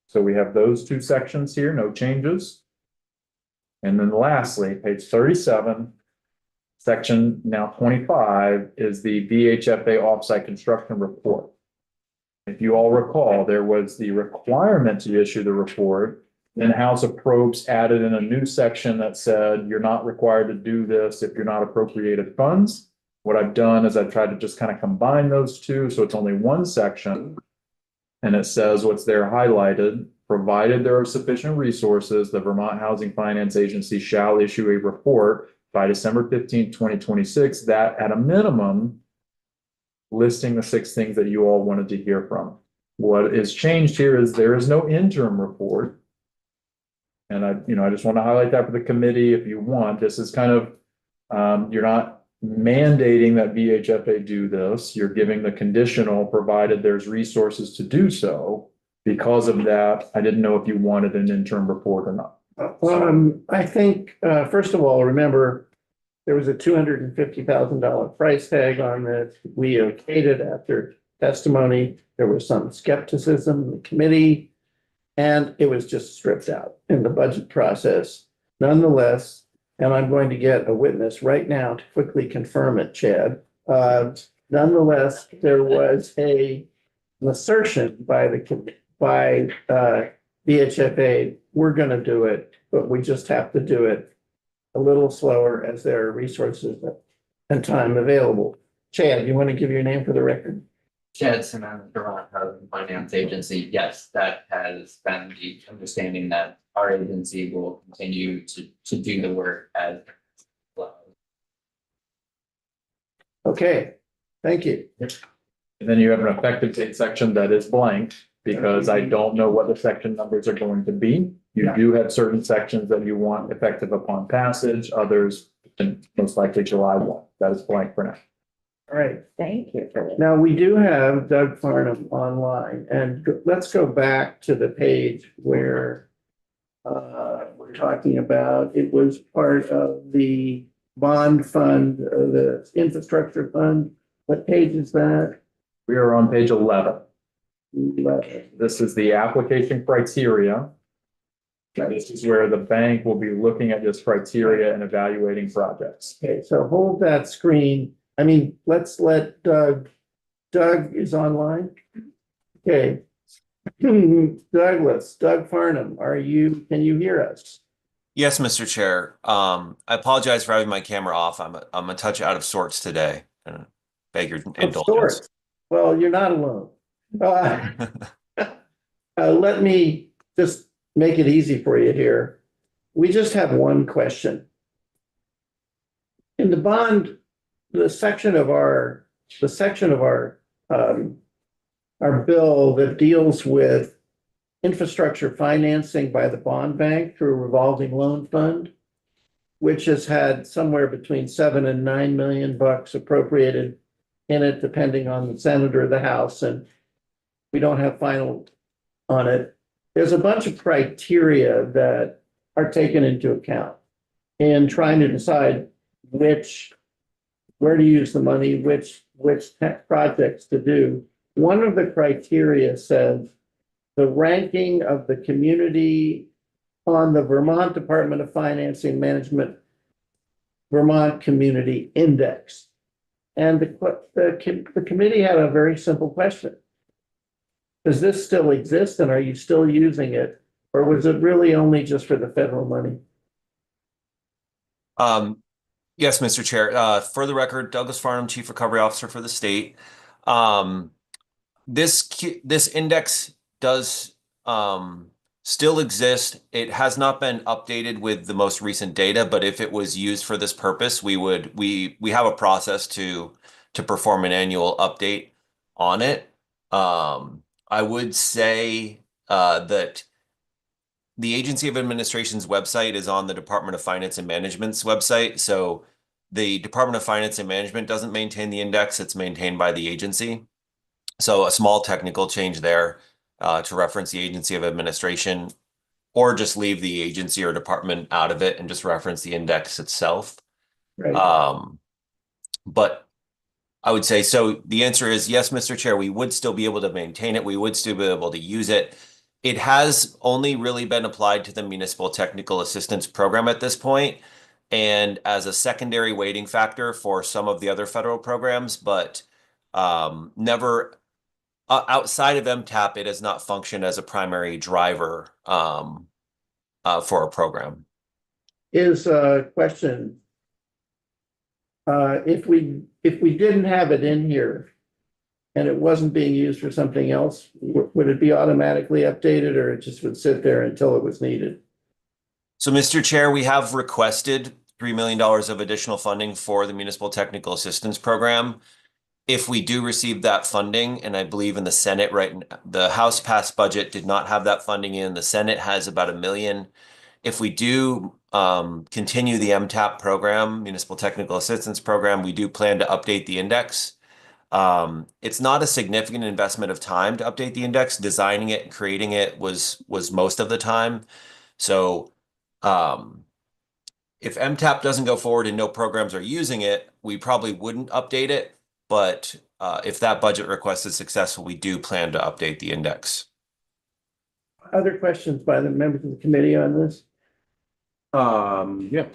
D: So we have those two sections here, no changes. And then lastly, page 37, section now 25 is the VHFA offsite construction report. If you all recall, there was the requirement to issue the report. Then House of Probes added in a new section that said you're not required to do this if you're not appropriated funds. What I've done is I've tried to just kind of combine those two, so it's only one section. And it says what's there highlighted, provided there are sufficient resources, the Vermont Housing Finance Agency shall issue a report by December 15, 2026, that at a minimum, listing the 6 things that you all wanted to hear from. What is changed here is there is no interim report. And I just want to highlight that for the committee if you want. This is kind of, you're not mandating that VHFA do this. You're giving the conditional provided there's resources to do so. Because of that, I didn't know if you wanted an interim report or not.
A: I think, first of all, remember, there was a $250,000 price tag on this. We okayed it after testimony. There was some skepticism in the committee, and it was just stripped out in the budget process. Nonetheless, and I'm going to get a witness right now to quickly confirm it, Chad. Nonetheless, there was an assertion by VHFA, we're going to do it, but we just have to do it a little slower as there are resources and time available. Chad, you want to give your name for the record?
L: Chad Simon, Vermont Housing Finance Agency. Yes, that has been the understanding that our agency will continue to do the work as well.
A: Okay, thank you.
D: And then you have an effective date section that is blank because I don't know what the section numbers are going to be. You do have certain sections that you want effective upon passage, others most likely July 1. That is blank for now.
A: All right.
E: Thank you for that.
A: Now, we do have Doug Farnham online, and let's go back to the page where we're talking about, it was part of the bond fund, the infrastructure fund. What page is that?
D: We are on page 11.
A: 11.
D: This is the application criteria. This is where the bank will be looking at this criteria and evaluating projects.
A: Okay, so hold that screen. I mean, let's let Doug is online. Okay. Doug Farnham, can you hear us?
M: Yes, Mr. Chair. I apologize for having my camera off. I'm a touch out of sorts today. Beg your indulgence.
A: Well, you're not alone. Let me just make it easy for you here. We just have one question. In the bond, the section of our bill that deals with infrastructure financing by the bond bank through a revolving loan fund, which has had somewhere between $7 and $9 million appropriated in it, depending on the Senate or the House, and we don't have final on it. There's a bunch of criteria that are taken into account in trying to decide where to use the money, which projects to do. One of the criteria says the ranking of the community on the Vermont Department of Financing Management Vermont Community Index. And the committee had a very simple question. Does this still exist, and are you still using it? Or was it really only just for the federal money?
M: Yes, Mr. Chair. For the record, Douglas Farnham, Chief Recovery Officer for the state. this index does still exist. It has not been updated with the most recent data, but if it was used for this purpose, we have a process to perform an annual update on it. I would say that the Agency of Administration's website is on the Department of Finance and Management's website. So the Department of Finance and Management doesn't maintain the index, it's maintained by the agency. So a small technical change there to reference the Agency of Administration, or just leave the agency or department out of it and just reference the index itself.
A: Right.
M: But I would say, so the answer is yes, Mr. Chair, we would still be able to maintain it. We would still be able to use it. It has only really been applied to the Municipal Technical Assistance Program at this point, and as a secondary weighting factor for some of the other federal programs, but never outside of MTAP, it has not functioned as a primary driver for a program.
A: Is a question. If we didn't have it in here and it wasn't being used for something else, would it be automatically updated, or it just would sit there until it was needed?
M: So, Mr. Chair, we have requested $3 million of additional funding for the Municipal Technical Assistance Program. If we do receive that funding, and I believe in the Senate, right, the House passed budget did not have that funding in, the Senate has about $1 million. If we do continue the MTAP program, Municipal Technical Assistance Program, we do plan to update the index. It's not a significant investment of time to update the index. Designing it and creating it was most of the time. So if MTAP doesn't go forward and no programs are using it, we probably wouldn't update it. But if that budget request is successful, we do plan to update the index.
A: Other questions by the members of the committee on this?
F: Yeah.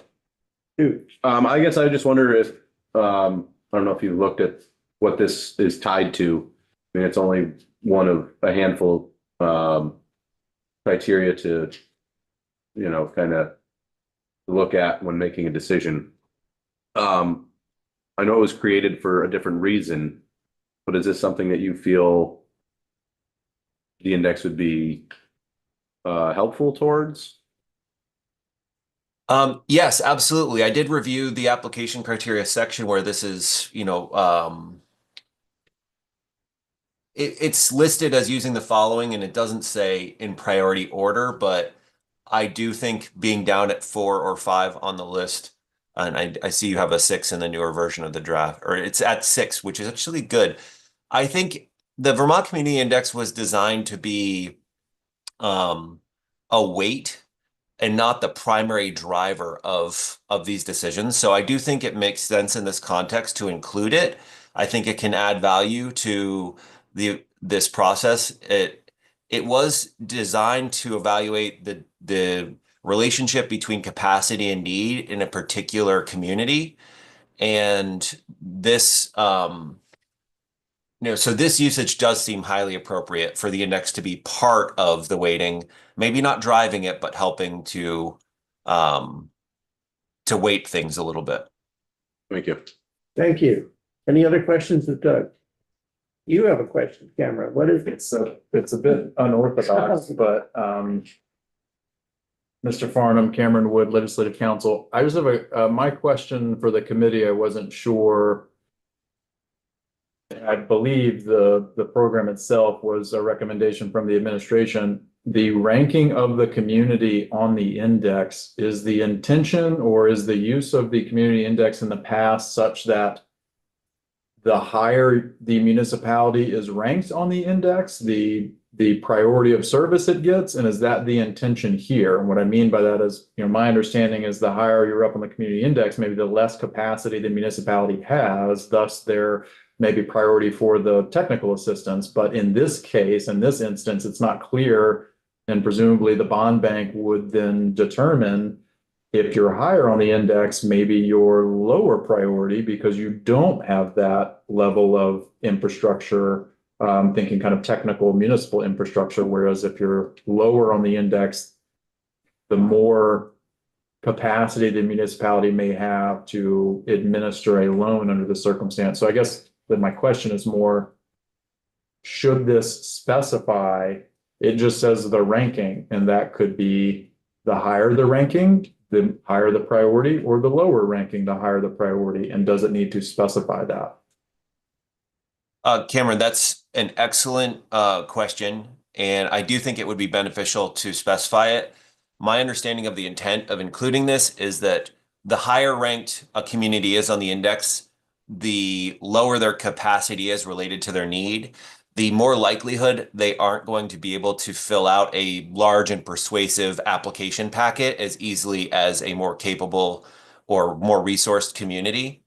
A: Shoot.
F: I guess I just wonder if, I don't know if you looked at what this is tied to. I mean, it's only one of a handful criteria to, kind of look at when making a decision. I know it was created for a different reason, but is this something that you feel the index would be helpful towards?
M: Yes, absolutely. I did review the application criteria section where this is, it's listed as using the following, and it doesn't say in priority order, but I do think being down at 4 or 5 on the list, and I see you have a 6 in the newer version of the draft, or it's at 6, which is actually good. I think the Vermont Community Index was designed to be a weight and not the primary driver of these decisions. So I do think it makes sense in this context to include it. I think it can add value to this process. It was designed to evaluate the relationship between capacity and need in a particular community. And this, so this usage does seem highly appropriate for the index to be part of the weighting, maybe not driving it, but helping to weight things a little bit.
F: Thank you.
A: Thank you. Any other questions of Doug? You have a question, Cameron. What is it?
D: So it's a bit unorthodox, but Mr. Farnham, Cameron Wood, Legislative Council. I just have my question for the committee. I wasn't sure. I believe the program itself was a recommendation from the administration. The ranking of the community on the index, is the intention or is the use of the community index in the past such that the higher the municipality is ranked on the index, the priority of service it gets? And is that the intention here? And what I mean by that is, my understanding is the higher you're up on the community index, maybe the less capacity the municipality has, thus there may be priority for the technical assistance. But in this case, in this instance, it's not clear, and presumably the bond bank would then determine if you're higher on the index, maybe you're lower priority because you don't have that level of infrastructure, thinking kind of technical municipal infrastructure. Whereas if you're lower on the index, the more capacity the municipality may have to administer a loan under the circumstance. So I guess that my question is more, should this specify, it just says the ranking, and that could be the higher the ranking, the higher the priority, or the lower ranking, the higher the priority, and does it need to specify that?
M: Cameron, that's an excellent question, and I do think it would be beneficial to specify it. My understanding of the intent of including this is that the higher ranked a community is on the index, the lower their capacity is related to their need, the more likelihood they aren't going to be able to fill out a large and persuasive application packet as easily as a more capable or more resourced community.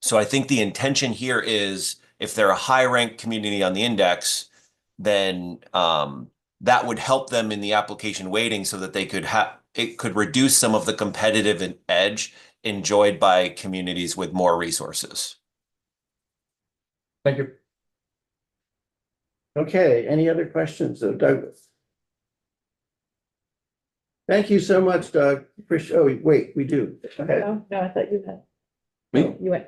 M: So I think the intention here is if they're a high ranked community on the index, then that would help them in the application weighting so that they could it could reduce some of the competitive edge enjoyed by communities with more resources.
D: Thank you.
A: Okay, any other questions of Douglas? Thank you so much, Doug. Oh, wait, we do. Okay.
I: No, I thought you had.
F: Me?
I: You went.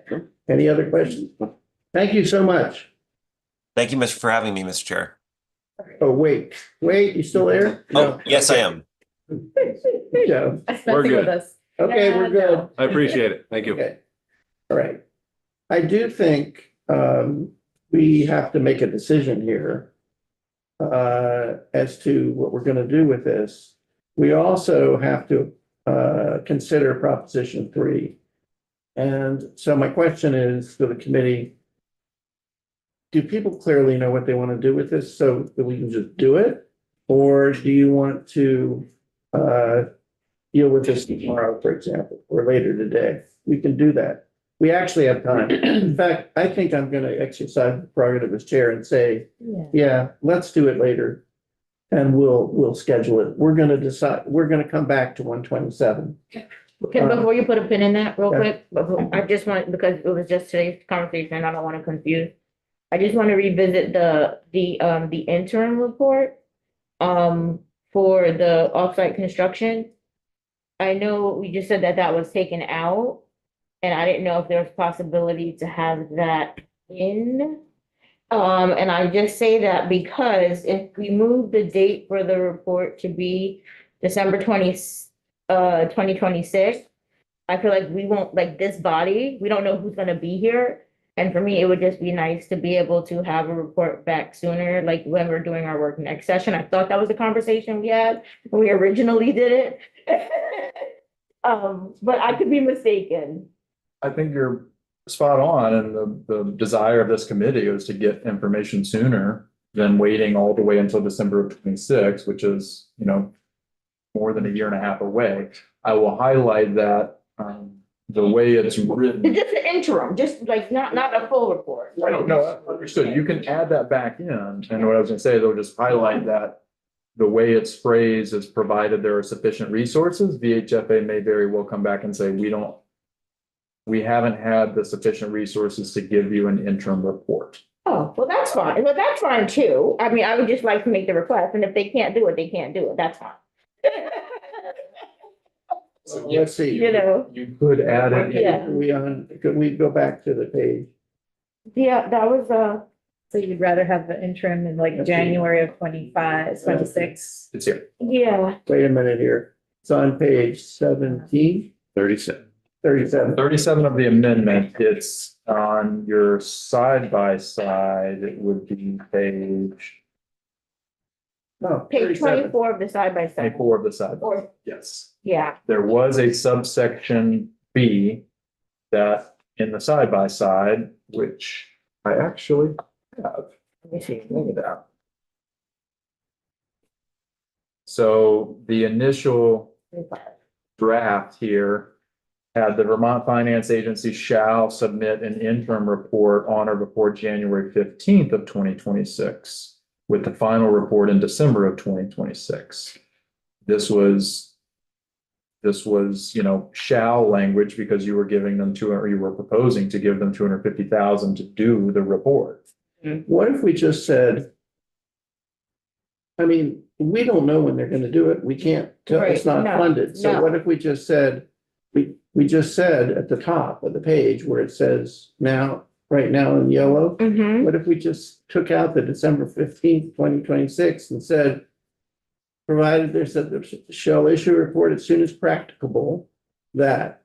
A: Any other questions? Thank you so much.
M: Thank you, for having me, Mr. Chair.
A: Oh, wait, you still there?
M: Oh, yes, I am.
A: Yeah.
I: That's
F: We're
I: messing with
F: good.
I: us.
A: Okay, we're
I: Yeah,
A: good.
I: no.
F: I appreciate it. Thank you.
A: Okay. All right. I do think we have to make a decision here as to what we're going to do with this. We also have to consider Proposition 3. And so my question is to the committee, do people clearly know what they want to do with this so that we can just do it? Or do you want to deal with this tomorrow, for example, or later today? We can do that. We actually have time. In fact, I think I'm going to exercise the prerogative as chair and say, yeah, let's do it later. And we'll schedule it. We're going to decide, we're going to come back to 127.
E: Can, before you put a pin in that real
A: Yeah.
E: quick, I just want, because it was just today's conversation, I don't want to confuse. I just want to revisit the interim report for the offsite construction. I know we just said that that was taken out, and I didn't know if there was possibility to have that in. And I just say that because if we move the date for the report to be December 2026, I feel like we won't, like this body, we don't know who's gonna be here. And for me, it would just be nice to be able to have a report back sooner, like when we're doing our work next session. I thought that was a conversation we had when we originally did it. But I could be mistaken.
D: I think you're spot on, and the desire of this committee is to get information sooner than waiting all the way until December of 26, which is, more than a year and a half away. I will highlight that the way it's written.
E: Just an interim, just like not a full report.
D: No, understood. You can add that back in. And what I was gonna say, they'll just highlight that the way it's phrased is provided there are sufficient resources. VHFA may very well come back and say, we haven't had the sufficient resources to give you an interim report.
E: Oh, well, that's fine. Well, that's fine too. I mean, I would just like to make the request, and if they can't do it, they can't do it. That's fine.
A: So let's see.
D: You could add it.
E: Yeah.
A: Could we go back to the page?
E: Yeah, that was,
I: So you'd rather have the interim in like January of 25, 26?
D: It's here.
E: yeah,
A: Wait a minute here. It's on page 17,
F: 37.
A: 37.
D: 37 of the amendment, it's on your side by side, it would be page
A: No,
E: page
A: 37.
E: 24 of the side by side.
D: 24 of the side.
E: Or,
D: Yes.
E: yeah,
D: There was a subsection B that in the side by side, which I actually have.
E: let me see.
D: Look at that. So the initial draft here had the Vermont Finance Agency shall submit an interim report on or before January 15th of 2026, with the final report in December of 2026. This was, shall language because you were giving them you were proposing to give them 250,000 to do the report.
A: What if we just said, I mean, we don't know when they're gonna do it. We can't tell, it's
E: Right,
A: not
E: no,
A: funded. So
E: no.
A: what if we just said, we just said at the top of the page where it says now right now in yellow.
E: Mm-hmm.
A: What if we just took out the December 15th, 2026 and said, provided there's a shall issue a report as soon as practicable, that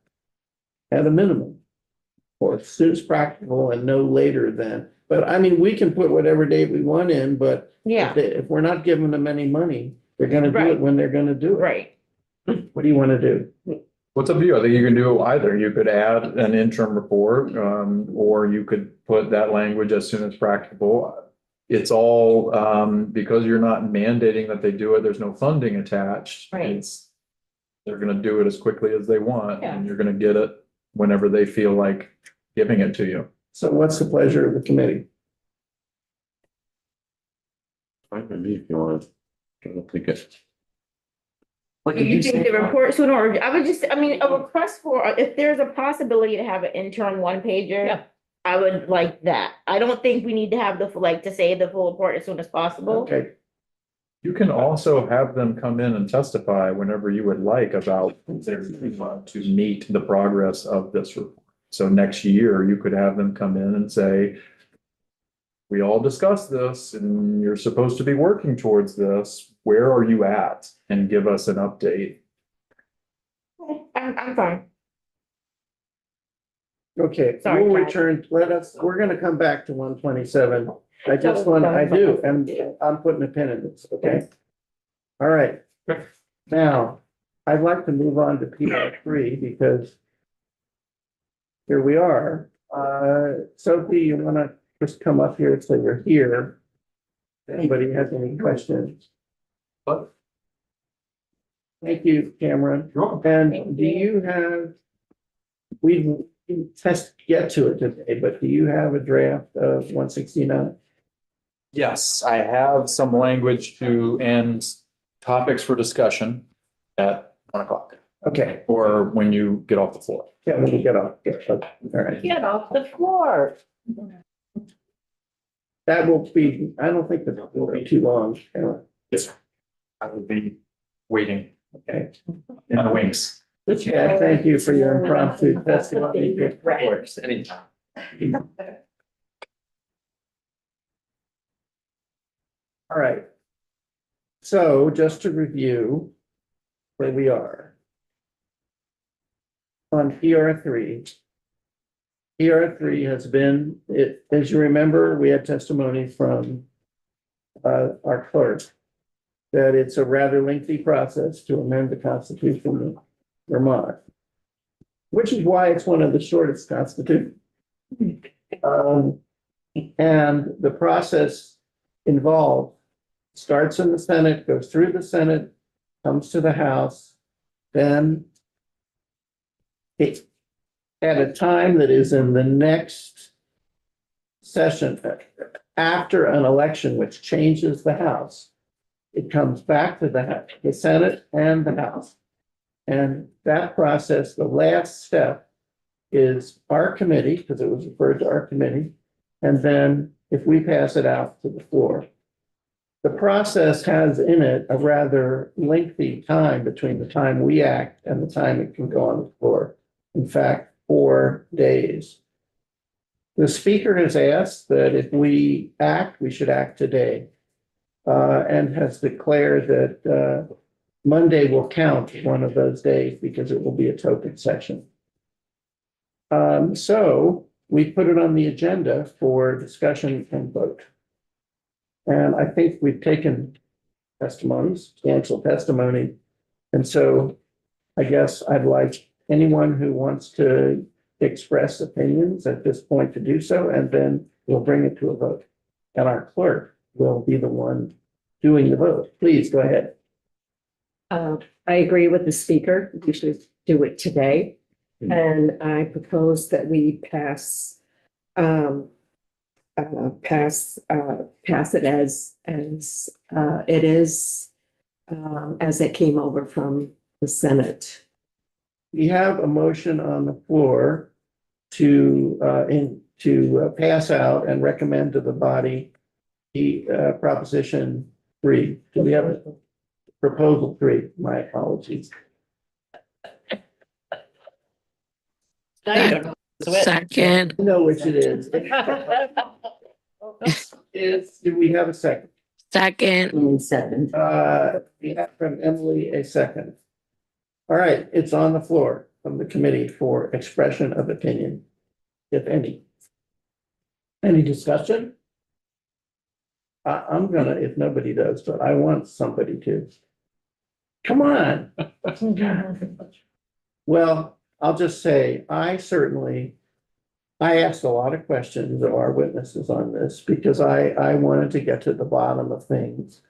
A: at a minimum, or as soon as practicable and no later than, but I mean, we can put whatever date we want in, but
E: Yeah,
A: if we're not giving them any money, they're gonna do it
E: Right.
A: when they're gonna do it.
E: right.
A: What do you want to do?
D: What's up to you? I think you can do either. You could add an interim report, or you could put that language as soon as practicable. It's all, because you're not mandating that they do it, there's no funding attached.
E: Right.
D: It's, they're gonna do it as quickly as they want,
E: Yeah.
D: and you're gonna get it whenever they feel like giving it to you.
A: So what's the pleasure of the committee?
F: Fine by me if you want. I don't think it.
J: What
E: Do
J: did
E: you
J: you
E: think
J: say?
E: the report sooner, or I would just, I mean, a request for, if there's a possibility to have an interim one pager.
K: Yeah.
E: I would like that. I don't think we need to have the, like, to say the full report as soon as possible.
A: Okay,
D: You can also have them come in and testify whenever you would like about their to meet the progress of this report. So next year, you could have them come in and say, we all discussed this and you're supposed to be working towards this. Where are you at? And give us an update.
E: I'm fine.
A: okay,
E: Sorry,
A: we'll
E: Kat.
A: return, we're gonna come back to 127. I just want, I do, and I'm putting a pin in this, okay? All right. Now, I'd like to move on to PR3 because here we are. Sophie, you wanna just come up here so you're here? If anybody has any questions?
D: But
A: Thank you, Cameron. And do you have, we didn't get to it today, but do you have a draft of 169?
D: yes, I have some language to end topics for discussion at 1 o'clock
A: Okay,
D: or when you get off the floor.
A: yeah, when we get off. Yeah, okay, all right.
E: Get off the floor.
A: That will be, I don't think that will be too long.
D: Yes. I will be waiting
A: Okay.
D: in the wings.
A: Yeah, thank you for your impromptu testimony.
L: Works anytime.
A: All right. So just to review where we are. On PR3. PR3 has been, as you remember, we had testimony from our clerk that it's a rather lengthy process to amend the Constitution of Vermont, which is why it's one of the shortest constitutions. And the process involved starts in the Senate, goes through the Senate, comes to the House, then it, at a time that is in the next session, after an election which changes the House, it comes back to the Senate and the House. And that process, the last step is our committee, because it was referred to our committee. And then if we pass it out to the floor. The process has in it a rather lengthy time between the time we act and the time it can go on the floor. In fact, 4 days. The speaker has asked that if we act, we should act today. And has declared that Monday will count one of those days because it will be a token session. So we put it on the agenda for discussion and vote. And I think we've taken testimonies, substantial testimony. And so I guess I'd like anyone who wants to express opinions at this point to do so, and then we'll bring it to a vote. And our clerk will be the one doing the vote. Please go ahead.
N: I agree with the speaker. We should do it today. And I propose that we pass it as it is, as it came over from the Senate.
A: We have a motion on the floor to pass out and recommend to the body the Proposition 3. Do we have a Proposal 3? My apologies.
K: Now you don't know.
C: Second.
A: I know which it is. Do we have a second?
C: Second.
J: Second.
A: We have from Emily a second. All right, it's on the floor from the committee for expression of opinion, if any. Any discussion? I'm gonna, if nobody does, but I want somebody to. Come on. Well, I'll just say, I asked a lot of questions of our witnesses on this because I wanted to get to the bottom of things.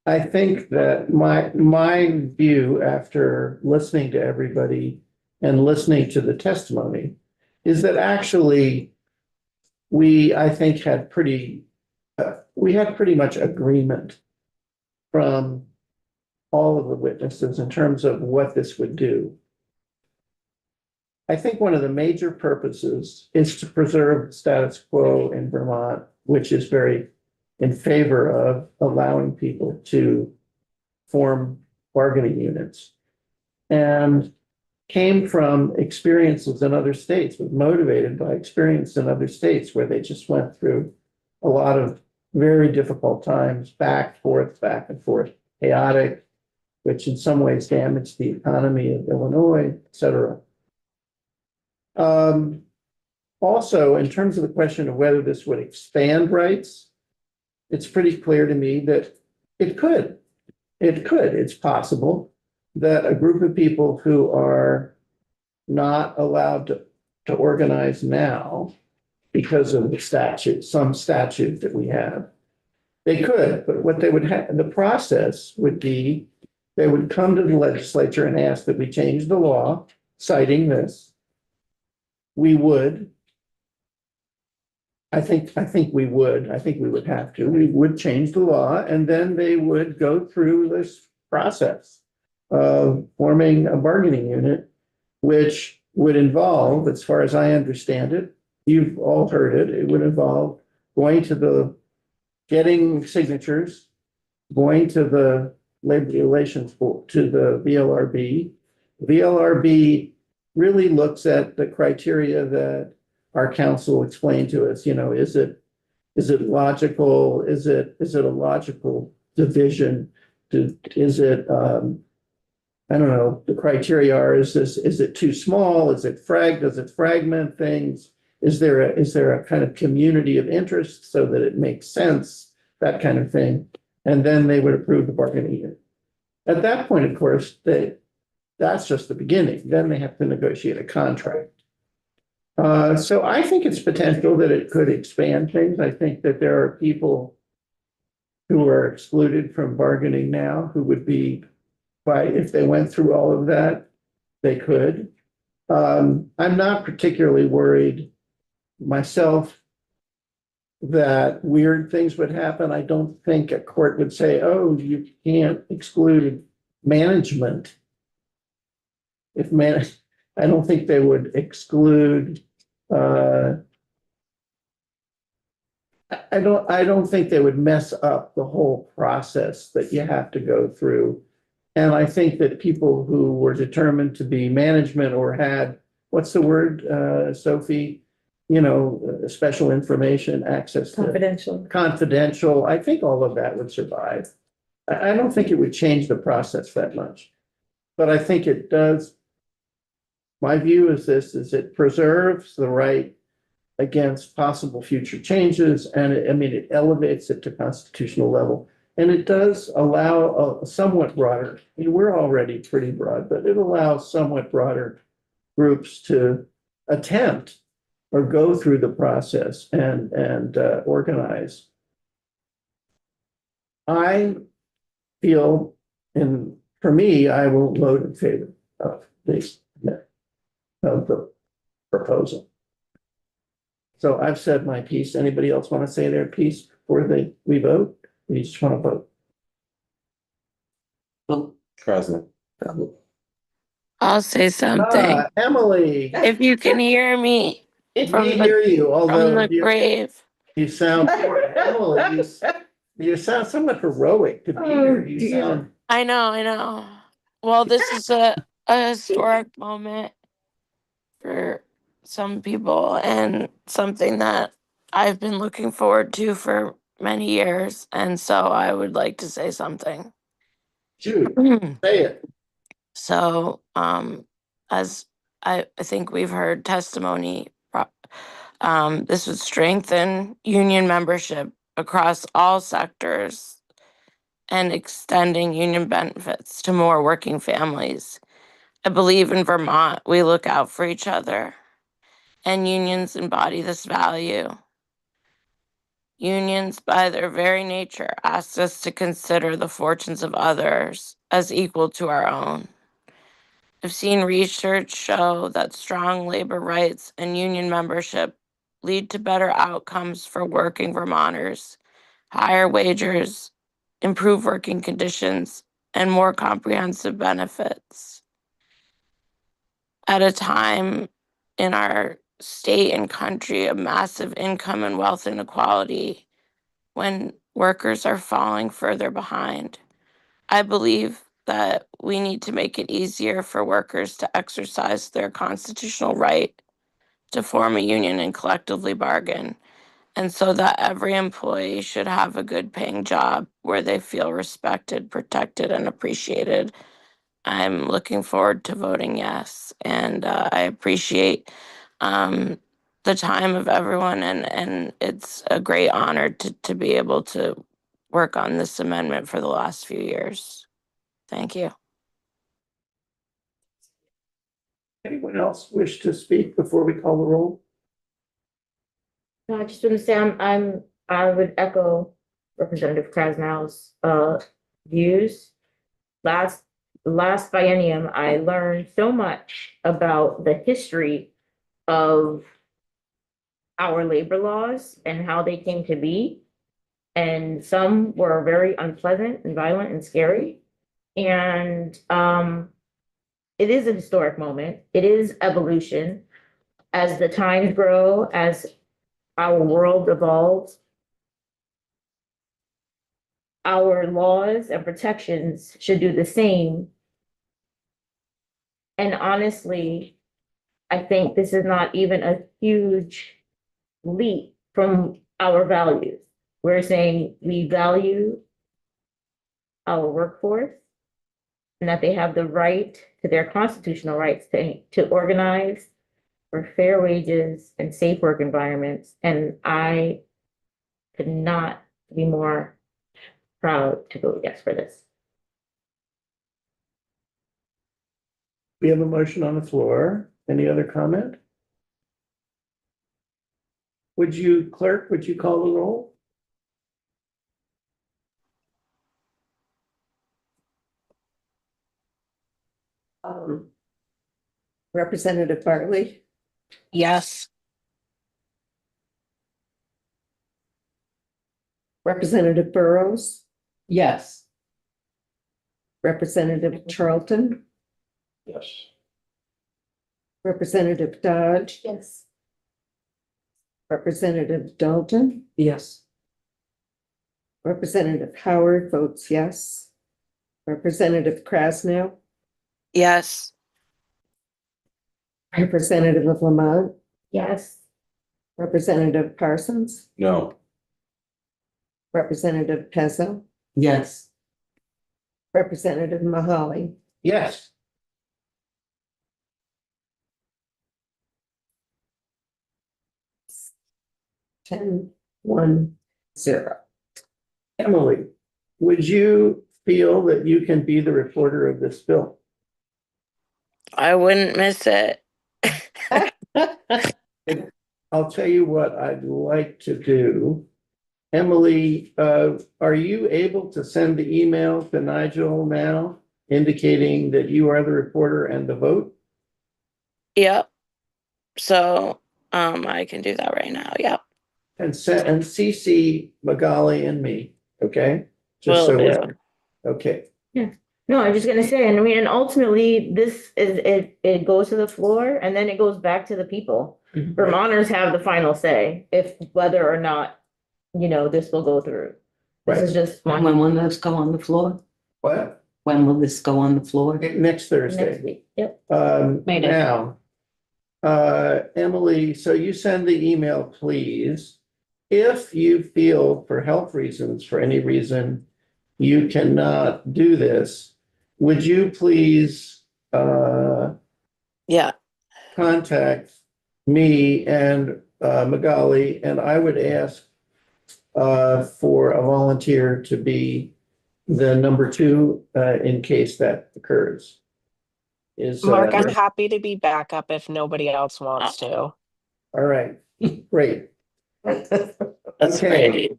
A: I think that my view after listening to everybody and listening to the testimony is that actually I think, had pretty much agreement from all of the witnesses in terms of what this would do. I think one of the major purposes is to preserve the status quo in Vermont, which is very in favor of allowing people to form bargaining units. And came from experiences in other states, was motivated by experience in other states where they just went through a lot of very difficult times, back and forth, chaotic, which in some ways damaged the economy of Illinois, et cetera. Also, in terms of the question of whether this would expand rights, it's pretty clear to me that it could. It's possible that a group of people who are not allowed to organize now because of the statute, some statute that we have, they could, but what they would have, the process would be, they would come to the legislature and ask that we change the law, citing this. We would. I think we would have to. We would change the law, and then they would go through this process of forming a bargaining unit, which would involve, as far as I understand it, you've all heard it, it would involve getting signatures, going to the Labor Relations Board, to the VLRB. VLRB really looks at the criteria that our council explained to us. You know, is it logical? Is it a logical division? Is it I don't know, the criteria are, is it too small? Does it fragment things? Is there a kind of community of interest so that it makes sense? That kind of thing. And then they would approve the bargaining unit. At that point, of course, that's just the beginning. Then they have to negotiate a contract. So I think it's potential that it could expand things. I think that there are people who are excluded from bargaining now who would be, if they went through all of that, they could. I'm not particularly worried myself that weird things would happen. I don't think a court would say, oh, you can't exclude management. I don't think they would exclude, I don't think they would mess up the whole process that you have to go through. And I think that people who were determined to be management or had, what's the word, Sophie? You know, special information, access to confidential. I think all of that would survive. I don't think it would change the process that much, but I think it does. My view is it preserves the right against possible future changes, and it elevates it to constitutional level. And it does allow a somewhat broader, we're already pretty broad, but it allows somewhat broader groups to attempt or go through the process and organize. I feel, and for me, I will vote in favor of the proposal. So I've said my piece. Anybody else want to say their piece before we vote? We just want to vote.
F: Krasner.
C: I'll say something.
A: Emily.
C: If you can hear me
A: We hear you,
C: from
A: although
C: the grave.
A: you sound, Emily, you sound somewhat heroic to be here. You sound.
C: I know. Well, this is a historic moment for some people and something that I've been looking forward to for many years. And so I would like to say something.
A: Shoot, say it.
C: So, as I think we've heard testimony, this would strengthen union membership across all sectors and extending union benefits to more working families. I believe in Vermont, we look out for each other, and unions embody this value. Unions, by their very nature, ask us to consider the fortunes of others as equal to our own. I've seen research show that strong labor rights and union membership lead to better outcomes for working Vermonters, higher wages, improved working conditions, and more comprehensive benefits. At a time in our state and country of massive income and wealth inequality, when workers are falling further behind, I believe that we need to make it easier for workers to exercise their constitutional right to form a union and collectively bargain, and so that every employee should have a good paying job where they feel respected, protected, and appreciated. I'm looking forward to voting yes, and I appreciate the time of everyone, and it's a great honor to be able to work on this amendment for the last few years. Thank you.
A: Anyone else wish to speak before we call the roll?
E: No, I just want to say I would echo Representative Krasnow's views. Last biennium, I learned so much about the history of our labor laws and how they came to be. And some were very unpleasant and violent and scary. And it is a historic moment. It is evolution. As the times grow, as our world evolves, our laws and protections should do the same. And honestly, I think this is not even a huge leap from our values. We're saying we value our workforce and that they have the right to their constitutional rights to organize for fair wages and safe work environments. And I could not be more proud to vote yes for this.
A: We have a motion on the floor. Any other comment? Would you, clerk, would you call the roll?
N: Representative Bartley,
C: Yes.
N: Representative Burrows,
J: Yes.
N: Representative Charlton,
G: Yes.
N: Representative Dodge,
B: Yes.
N: Representative Dalton,
J: Yes.
N: Representative Howard votes yes. Representative Krasnow,
C: Yes.
N: Representative of Lamont,
E: Yes.
N: Representative Parsons,
F: No.
N: Representative Pezzo,
J: Yes.
N: Representative Mahaly.
A: Yes.
N: Ten, one, zero.
A: Emily, would you feel that you can be the reporter of this bill?
C: I wouldn't miss it.
A: I'll tell you what I'd like to do. Emily, are you able to send the email to Nigel now indicating that you are the reporter and the vote?
C: Yep. So, I can do that right now. Yep.
A: And CC Magali and me, okay? Just
C: Will
A: so we're-
C: do.
A: Okay,
E: No, I'm just gonna say, and I mean, and ultimately, this is, it goes to the floor and then it goes back to the people. Vermonters have the final say if whether or not, this will go through. This is just
J: When
E: one
J: will this go on the floor?
A: what?
J: When will this go on the floor?
A: Next Thursday.
E: next week. Yep.
K: May Day.
A: Now, Emily, so you send the email, please. If you feel for health reasons, for any reason, you cannot do this, would you please,
C: Yeah.
A: contact me and, Magali, and I would ask, for a volunteer to be the number two, in case that occurs. Is,
O: Mark, I'm happy to be backup if nobody else wants to.
A: all right, great.
C: That's
A: Okay.
C: great.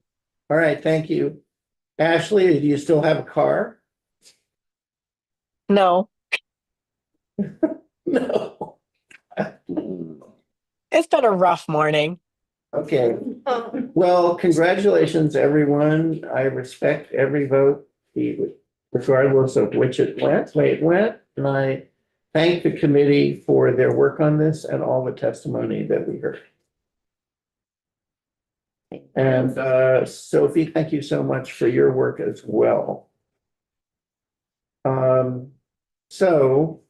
A: All right, thank you. Ashley, do you still have a car?
O: No,
A: No.
O: it's been a rough morning.
A: Okay, well, congratulations, everyone. I respect every vote, regardless of which way it went. And I thank the committee for their work on this and all the testimony that we heard. And Sophie, thank you so much for your work as well. So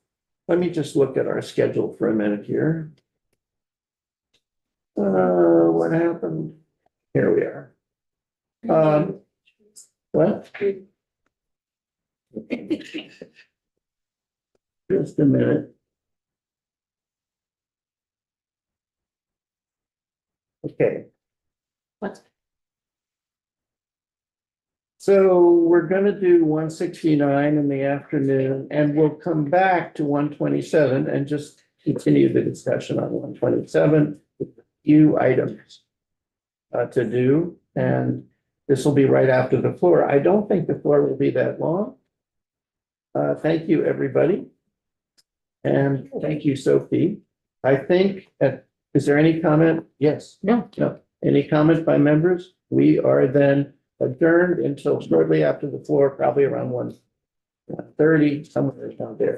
A: let me just look at our schedule for a minute here. What happened? Here we are. What? Just a minute. Okay.
E: What?
A: So we're gonna do 169 in the afternoon, and we'll come back to 127 and just continue the discussion on 127 with a few items to do, and this will be right after the floor. I don't think the floor will be that long. Thank you, everybody. And thank you, Sophie. I think, is there any comment? Yes.
E: No.
A: No. Any comment by members? We are then adjourned until shortly after the floor, probably around 1:30, somewhere down there.